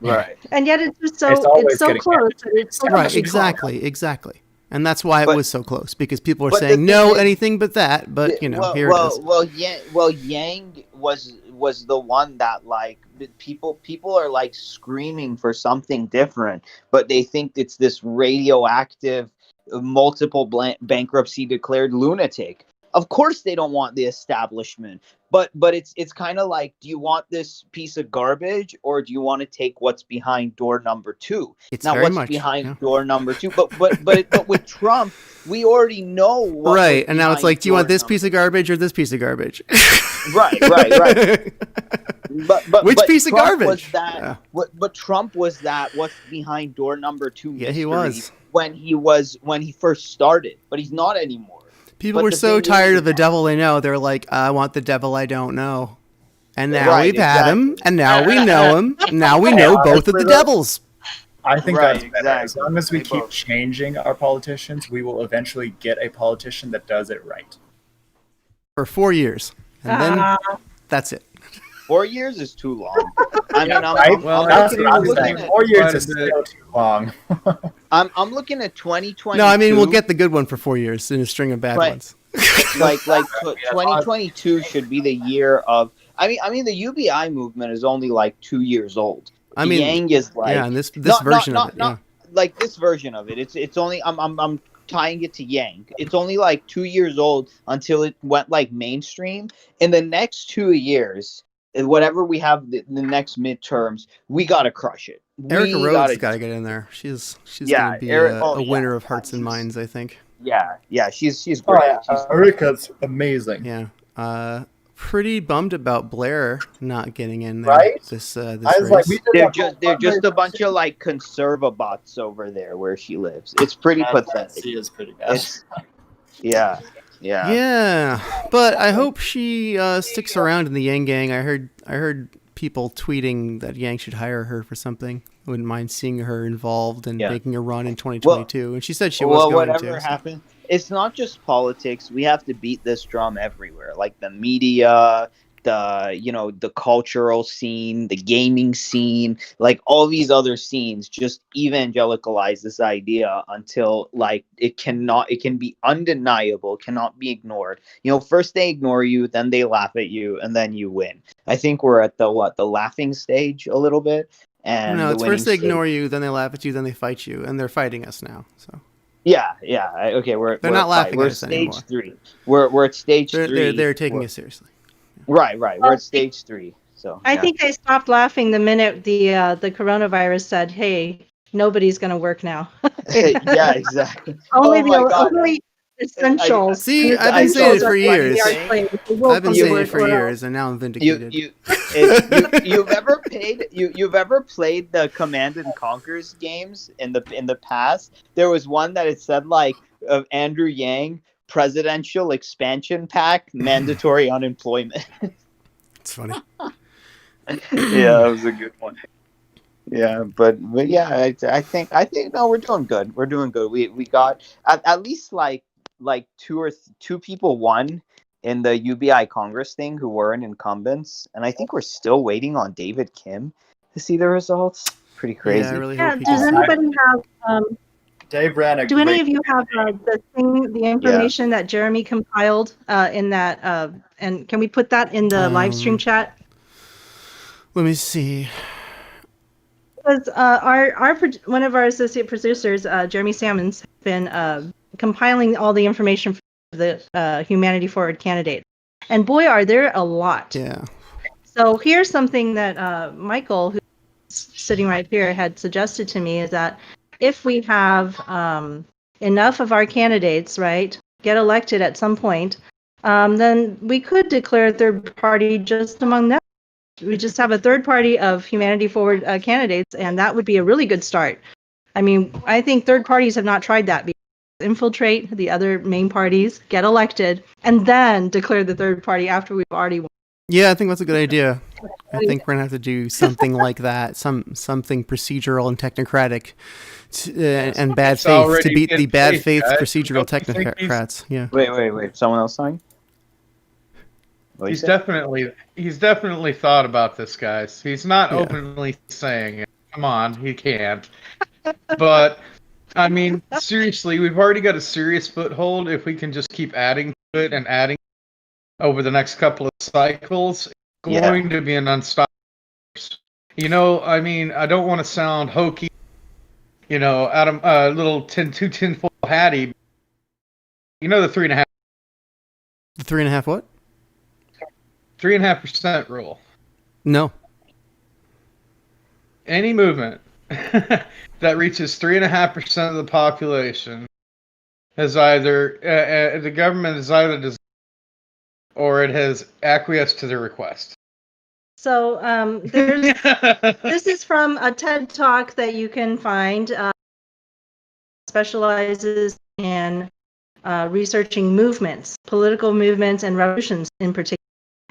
Right. And yet it's just It's so always it's so getting close. handed It's so Right, close. exactly. And that's why it But- was so close, because people are but the saying thing no, is- anything but that. But here it is. Yang was the one that, like, people are like screaming for something different, but they think it's this radioactive, multiple bankruptcy declared lunatic. Of course they don't want the establishment, but it's kind of like, do you want this piece of garbage, or do you want to take what's behind door number 2? It's Now, very what's much, behind yeah. door number 2? But with Trump, we already know what Right, was and now it's behind like, do you want door this piece of garbage or this piece of garbage? Right. But Which piece of Trump garbage? Was that, Yeah. But Trump was that what's behind door number 2 Yeah, he mystery was. when he first started, but he's not anymore. People But were the so thing tired is- of the devil they know. They're like, I want the devil I don't know. And now Right, we've had him, exactly. and now we know him. Now we know both of the devils. I think Right, that's better. As exactly. long as we They keep both. changing our politicians, we will eventually get a politician that does it right. For 4 years. And then that's it. 4 years is too long. I mean, Right? Well, That's I what I'm think saying. we're 4 years quite a is bit. still too long. I'm looking at 2022. No, I mean, we'll get the good one for 4 years in a string of bad Right. ones. like 2022 should be the year of. I mean, the UBI movement is only like 2 years old. I mean, Yang is like, yeah, and this not- version not- of it. not- like this version of it. It's only I'm tying it to Yang. It's only like 2 years old until it went like mainstream. In the next 2 years, whatever we have the next midterms, we gotta crush it. Erica We Rhodes got to get in there. She's gonna be a winner of hearts and minds, I think. Yeah, she's Oh, great. yeah. Erica's amazing. Yeah. Pretty bummed about Blair not getting in there. Right? This I race. was like, They're just a bunch of like conservabots over there where she lives. It's pretty pathetic. She is pretty bad. Yeah. But I hope she sticks around in the Yang Gang. I heard people tweeting that Yang should hire her for something. I wouldn't mind seeing her involved and making a run in 2022. And she said she was going to. Whatever happens, it's not just politics. We have to beat this drum everywhere, like the media, the cultural scene, the gaming scene, like all these other scenes. Just evangelicalize this idea until like it can be undeniable, cannot be ignored. First they ignore you, then they laugh at you, and then you win. I think we're at the laughing stage a little bit. And no, it's first they ignore you, then they laugh at you, then they fight you, and they're fighting us now. So okay, they're not laughing we're at us stage anymore. 3. We're at stage 3. They're taking us seriously. Right. We're at stage 3. So I think they stopped laughing the minute the coronavirus said, "Hey, nobody's going to work now." Yeah, exactly. Only essentials. See, I've been saying it for years. I've been saying it for years, and now I'm vindicated. You've ever played the Command and Conquers games in the past? There was one that it said like of Andrew Yang, presidential expansion pack, mandatory unemployment. It's funny. Yeah, that was a good one. Yeah, but yeah, I think no, we're doing good. We're doing good. We got at least like two people won in the UBI Congress thing who weren't incumbents, and I think we're still waiting on David Kim to see the results. Pretty crazy. Yeah, I really hope he Does does. anybody have Dave ran a do great any of you have the information that Jeremy compiled in that and can we put that in the live stream chat? Let me see. Because one of our associate producers, Jeremy Salmons, has been compiling all the information for the Humanity Forward candidate, and boy, are there a lot. Yeah. So here's something that Michael, who's sitting right here, had suggested to me is that if we have enough of our candidates, right, get elected at some point, then we could declare a third party just among them. We just have a third party of Humanity Forward candidates, and that would be a really good start. I mean, I think third parties have not tried that. Infiltrate the other main parties, get elected, and then declare the third party after we've already won. Yeah, I think that's a good idea. I think we're gonna have to do something like that, something procedural and technocratic, and bad faith to beat the bad faith procedural technocrats. Yeah. Wait. Someone else saying? He's definitely thought about this, guys. He's not openly saying it. Come on, he can't. But I mean, seriously, we've already got a serious foothold. If we can just keep adding to it and adding over the next couple of cycles, it's going to be an unstoppable. I mean, I don't want to sound hokey, out of little tinfoil hatty. The 3.5. The 3.5 what? 3.5% rule. No. Any movement that reaches 3.5% of the population has either the government has either designed or it has acquiesced to their request. So this is from a TED Talk that you can find. Specializes in researching movements, political movements, and revolutions in particular.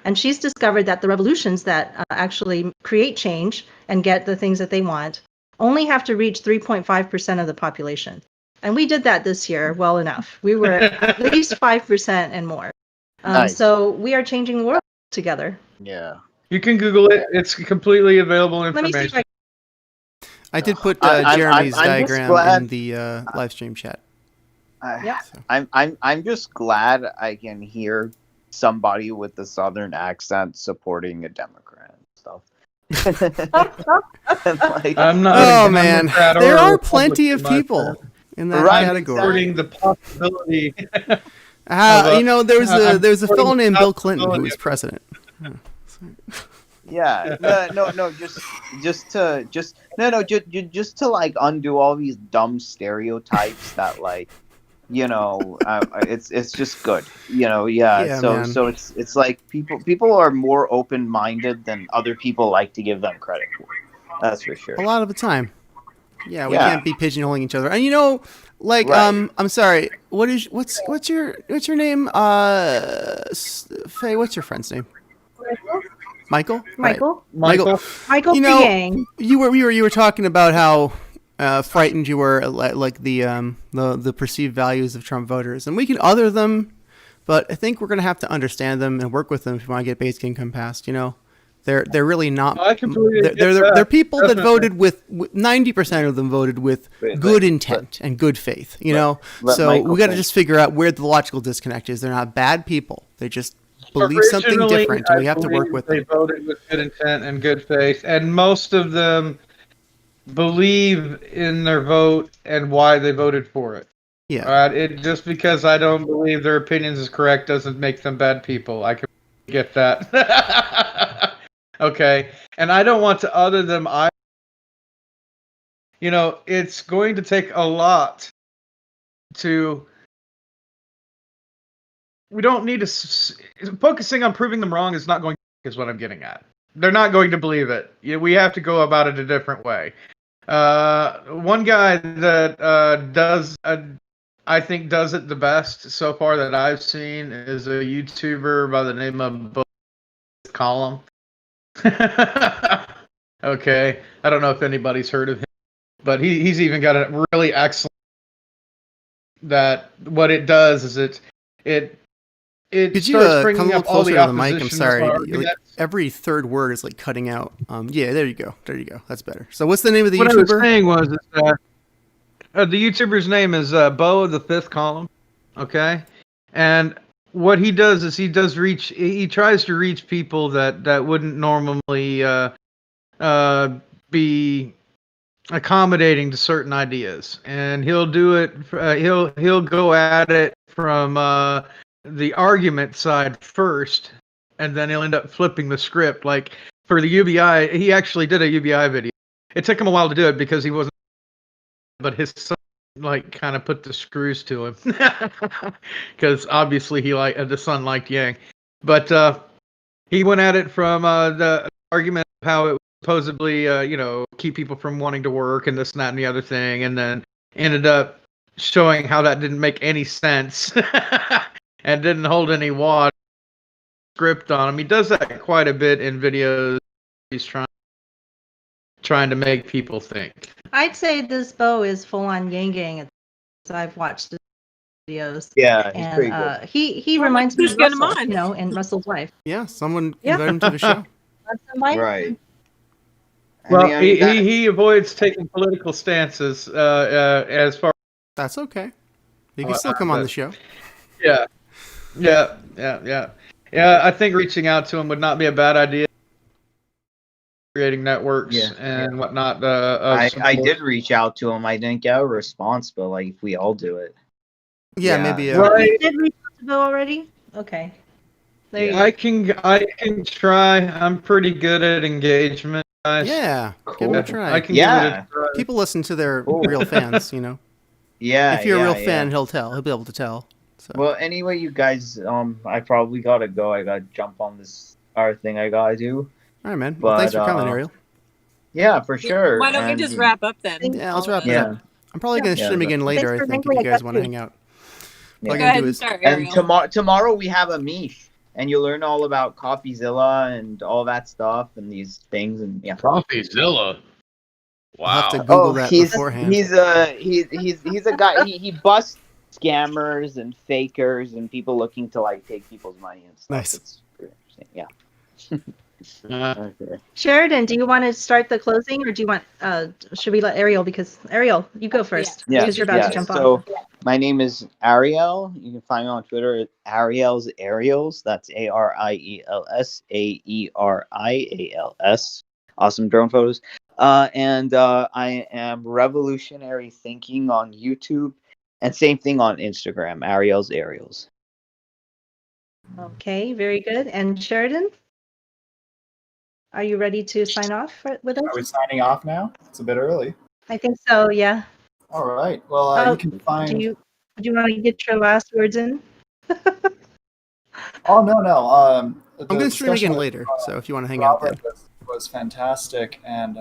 And she's discovered that the revolutions that actually create change and get the things that they want only have to reach 3.5% of the population. And we did that this year well enough. We were at least 5% and more. Nice. So we are changing the world together. Yeah. You can Google it. It's completely available Let me see information. if I did put I'm Jeremy's just diagram glad- in the live stream chat. I'm just glad I can hear somebody with a southern accent supporting a Democrat and stuff. I'm not. Oh man, there are plenty of people in that category. Supporting the possibility. There was a fellow named Bill Clinton who was president. Yeah, no, just to like undo all these dumb stereotypes that like, it's just good, yeah. Yeah, So man. so it's like people are more open minded than other people like to give them credit for. That's for sure. A lot of the time. Yeah, we Yeah, can't be pigeonholing each other. And you know, like right. I'm sorry. What's your name? Faye, what's your friend's name? Michael? Right. Michael. Michael. Michael You know, Yang. you were talking about how frightened you were like the perceived values of Trump voters, and we can other them, but I think we're gonna have to understand them and work with them if we want to get basic income passed. You know, they're really not. I completely get They're that. people that Definitely. voted with 90% of them voted with Wait, good let- intent and good faith. You know, let so Michael we got to finish. just figure out where the logical disconnect is. They're not bad people. They just believe something Originally, different, and we I have to work believe with they them. voted with good intent and good faith, and most of them believe in their vote and why they voted for it. Yeah. All right, it just because I don't believe their opinions is correct doesn't make them bad people. I can get that. Okay, and I don't want to other them. It's going to take a lot to. We don't need to focusing on proving them wrong is not going to, is what I'm getting at. They're not going to believe it. We have to go about it a different way. One guy that I think does it the best so far that I've seen is a YouTuber by the name of Column. Okay, I don't know if anybody's heard of him, but he's even got a really excellent. That what it does is it Could you starts come a bringing little up all the closer to the mic? I'm opposition's sorry. Like, arguments. every third word is like cutting out. Yeah, there you go. There you go. That's better. So what's the name of the What I was YouTuber? saying was the YouTuber's name is Bo of the Fifth Column. Okay, and what he does is he tries to reach people that wouldn't normally be accommodating to certain ideas, and he'll do it. He'll go at it from the argument side first, and then he'll end up flipping the script. Like for the UBI, he actually did a UBI video. It took him a while to do it because he wasn't, but his son like kind of put the screws to him because obviously the son liked Yang, but he went at it from the argument of how it would supposedly keep people from wanting to work and this and that and the other thing, and then ended up showing how that didn't make any sense and didn't hold any water script on him. He does that quite a bit in videos. He's trying to make people think. I'd say this Bo is full on yanggang. I've watched his videos. Yeah, he's pretty good. And he reminds me of Just get him Russell, on. and Russell's wife. Yeah, someone Yeah. invite him to the show. Let's invite him. Right. Well, I mean, that- he avoids taking political stances as far. That's okay. He can still come on the show. Yeah. I think reaching out to him would not be a bad idea. Creating networks and whatnot. I did reach out to him. I didn't get a response, but like if we all do it. Yeah, Yeah. maybe. Right. You did reach out to Bo already? Okay. There you go. I can try. I'm pretty good at engagement, guys. Yeah, give him a try. I can Yeah. give it a try. People listen to their Cool. real fans, you know. Yeah. If you're a yeah, real yeah. fan, he'll be able to tell. So. Well, anyway, you guys, I probably gotta go. I gotta jump on this other thing I gotta do. All right, man. Well, thanks for but, coming, Ariel. Yeah, for sure. Why don't we And- just wrap up then? Yeah, let's wrap it Yeah. up. I'm probably going to Yeah, stream but- again later, I Thanks for think, if wrinkling you it guys up, want to too. hang out. Yeah. All I Go can ahead do and is start, And Ariel. tomorrow we have a Mish, and you'll learn all about CopyZilla and all that stuff and these things, and yeah. Coffeezilla. I'll have to Wow. Google that beforehand. He's a guy. He busts scammers and fakers and people looking to like take people's money and stuff. Nice. It's pretty interesting. Yeah. Okay. Sheridan, do you want to start the closing, or do you want? Should we let Ariel? Because Ariel, you go first. Yeah. Because you're about to jump So off. my name is Ariel. You can find me on Twitter at Ariel's Aerials. That's ARIELS AERIALS. Awesome drone photos. And I am Revolutionary Thinking on YouTube, and same thing on Instagram. Ariel's Aerials. Okay, very good. And Sheridan? Are you ready to sign off with us? Are we signing off now? It's a bit early. I think so. Yeah. All right. Well, you can find. Do you want to get your last words in? Oh no. I'm going to stream again later, so if you want to hang out then. Was fantastic, and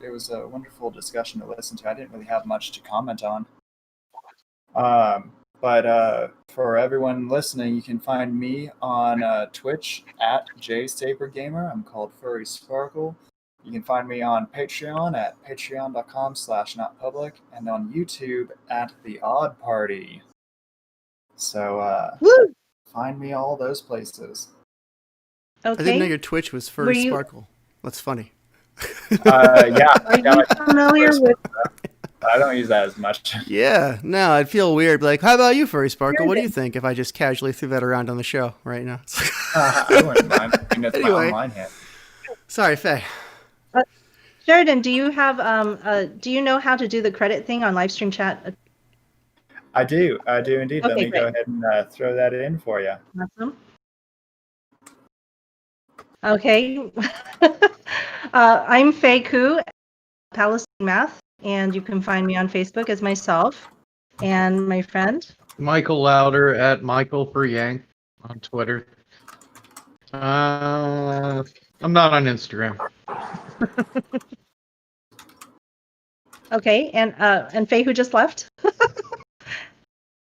it was a wonderful discussion to listen to. I didn't really have much to comment on. But for everyone listening, you can find me on Twitch at JSaberGamer. I'm called Furry Sparkle. You can find me on Patreon at patreon.com/notpublic and on YouTube at The Odd Party. So find me all those places. Okay. I didn't know your Twitch was Furry Sparkle. That's funny. Yeah. Are you familiar with? I don't use that as much. Yeah, no, I'd feel weird. Like, how about you, Furry Sparkle? What do you think if I just casually threw that around on the show right now? I wouldn't mind. I mean, that's my online hit. Sorry, Faye. Sheridan, do you have do you know how to do the credit thing on live stream chat? I do indeed. Okay, Let me great. go ahead and throw that in for you. Awesome. Okay. I'm Faye Ku, Palestine Math, and you can find me on Facebook as myself and my friend. Michael Lowder at Michael for Yank on Twitter. I'm not on Instagram. Okay, and Faye, who just left.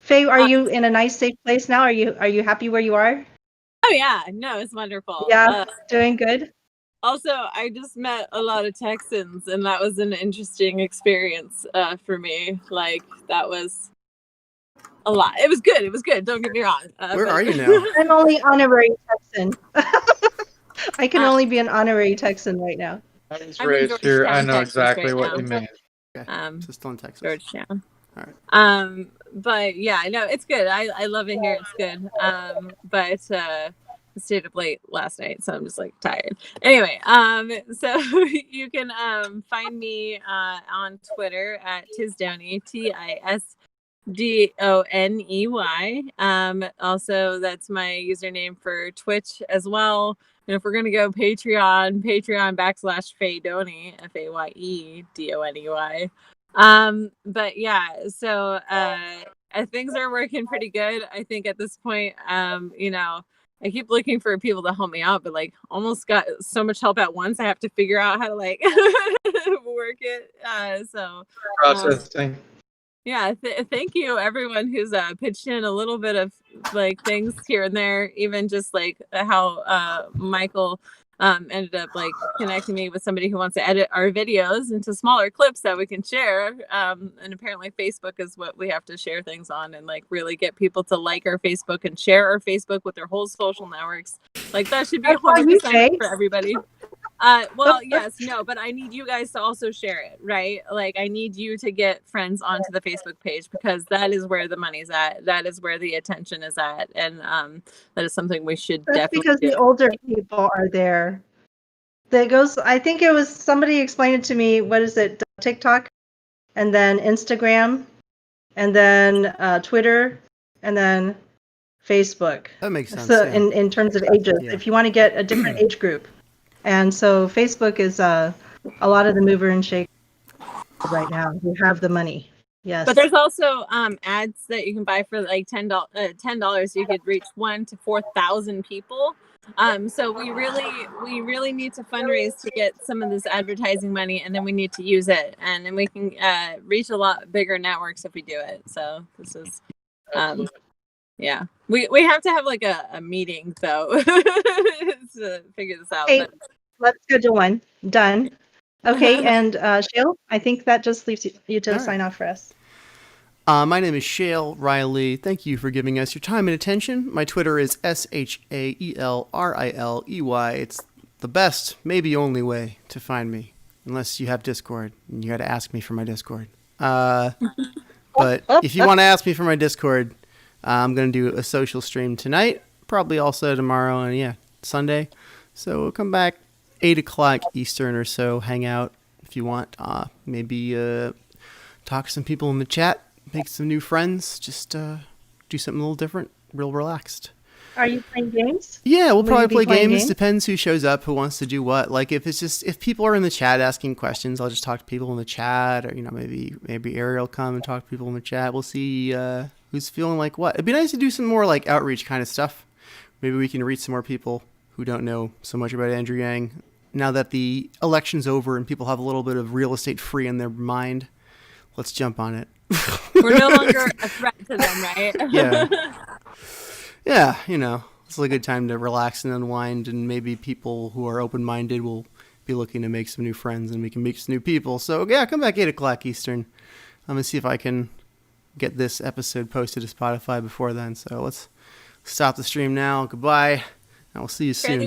Faye, are you in a nice, safe place now? Are you happy where you are? Oh yeah, no, it's wonderful. Yeah, doing good. Also, I just met a lot of Texans, and that was an interesting experience for me. Like, that was a lot. It was good. It was good. Don't get me wrong. Where are you now? I'm only honorary Texan. I can only be an honorary Texan right now. I was raised here. I know exactly what you mean. Okay. So still in Texas. Georgetown. All right. But yeah, I know it's good. I love it here. It's good. But I stayed up late last night, so I'm just like tired. Anyway, so you can find me on Twitter at Tisdoney, TISDONEY. Also, that's my username for Twitch as well. And if we're gonna go Patreon /Faydoney, FAYEDONEY. But yeah, so things are working pretty good. I think at this point, you know, I keep looking for people to help me out, but like almost got so much help at once. I have to figure out how to like work it. Processing. Yeah, thank you everyone who's pitched in a little bit of like things here and there, even just like how Michael ended up like connecting me with somebody who wants to edit our videos into smaller clips that we can share. And apparently Facebook is what we have to share things on and like really get people to like our Facebook and share our Facebook with their whole social networks. Like that should be 100% for everybody. Well, yes, no, but I need you guys to also share it, right? Like I need you to get friends onto the Facebook page because that is where the money's at. That is where the attention is at. And that is something we should definitely because do. the older people are there. That goes, I think it was somebody explained it to me. What is it? TikTok and then Instagram and then Twitter and then Facebook. That makes sense. So yeah. in terms of ages, if you want to get a different age group. And so Facebook is a lot of the mover and shake right now who have the money. Yes. But there's also ads that you can buy for like $10. You could reach 1,000 to 4,000 people. So we really need to fundraise to get some of this advertising money, and then we need to use it, and then we can reach a lot bigger networks if we do it. So this is yeah, we have to have like a meeting though to figure this out. Hey, but let's schedule one. Done. Okay, and Shale, I think that just leaves you to sign off for us. My name is Shale Riley. Thank you for giving us your time and attention. My Twitter is SHAELRILEY. It's the best, maybe only way to find me, unless you have Discord, and you got to ask me for my Discord. But if you want to ask me for my Discord, I'm going to do a social stream tonight, probably also tomorrow, and yeah, Sunday. So we'll come back 8 o'clock Eastern or so, hang out if you want. Maybe talk to some people in the chat, make some new friends, just do something a little different, real relaxed. Are you playing games? Yeah, we'll Will probably you be play playing games. games? Depends who shows up, who wants to do what. Like if people are in the chat asking questions, I'll just talk to people in the chat, or maybe Ariel come and talk to people in the chat. We'll see who's feeling like what. It'd be nice to do some more like outreach kind of stuff. Maybe we can reach some more people who don't know so much about Andrew Yang. Now that the election's over and people have a little bit of real estate free in their mind, let's jump on it. We're no longer a threat to them, right? Yeah. Yeah, it's a good time to relax and unwind, and maybe people who are open-minded will be looking to make some new friends, and we can meet some new people. So, yeah, come back 8 o'clock Eastern. I'm going to see if I can get this episode posted to Spotify before then. So let's stop the stream now. Goodbye, and we'll see you soon.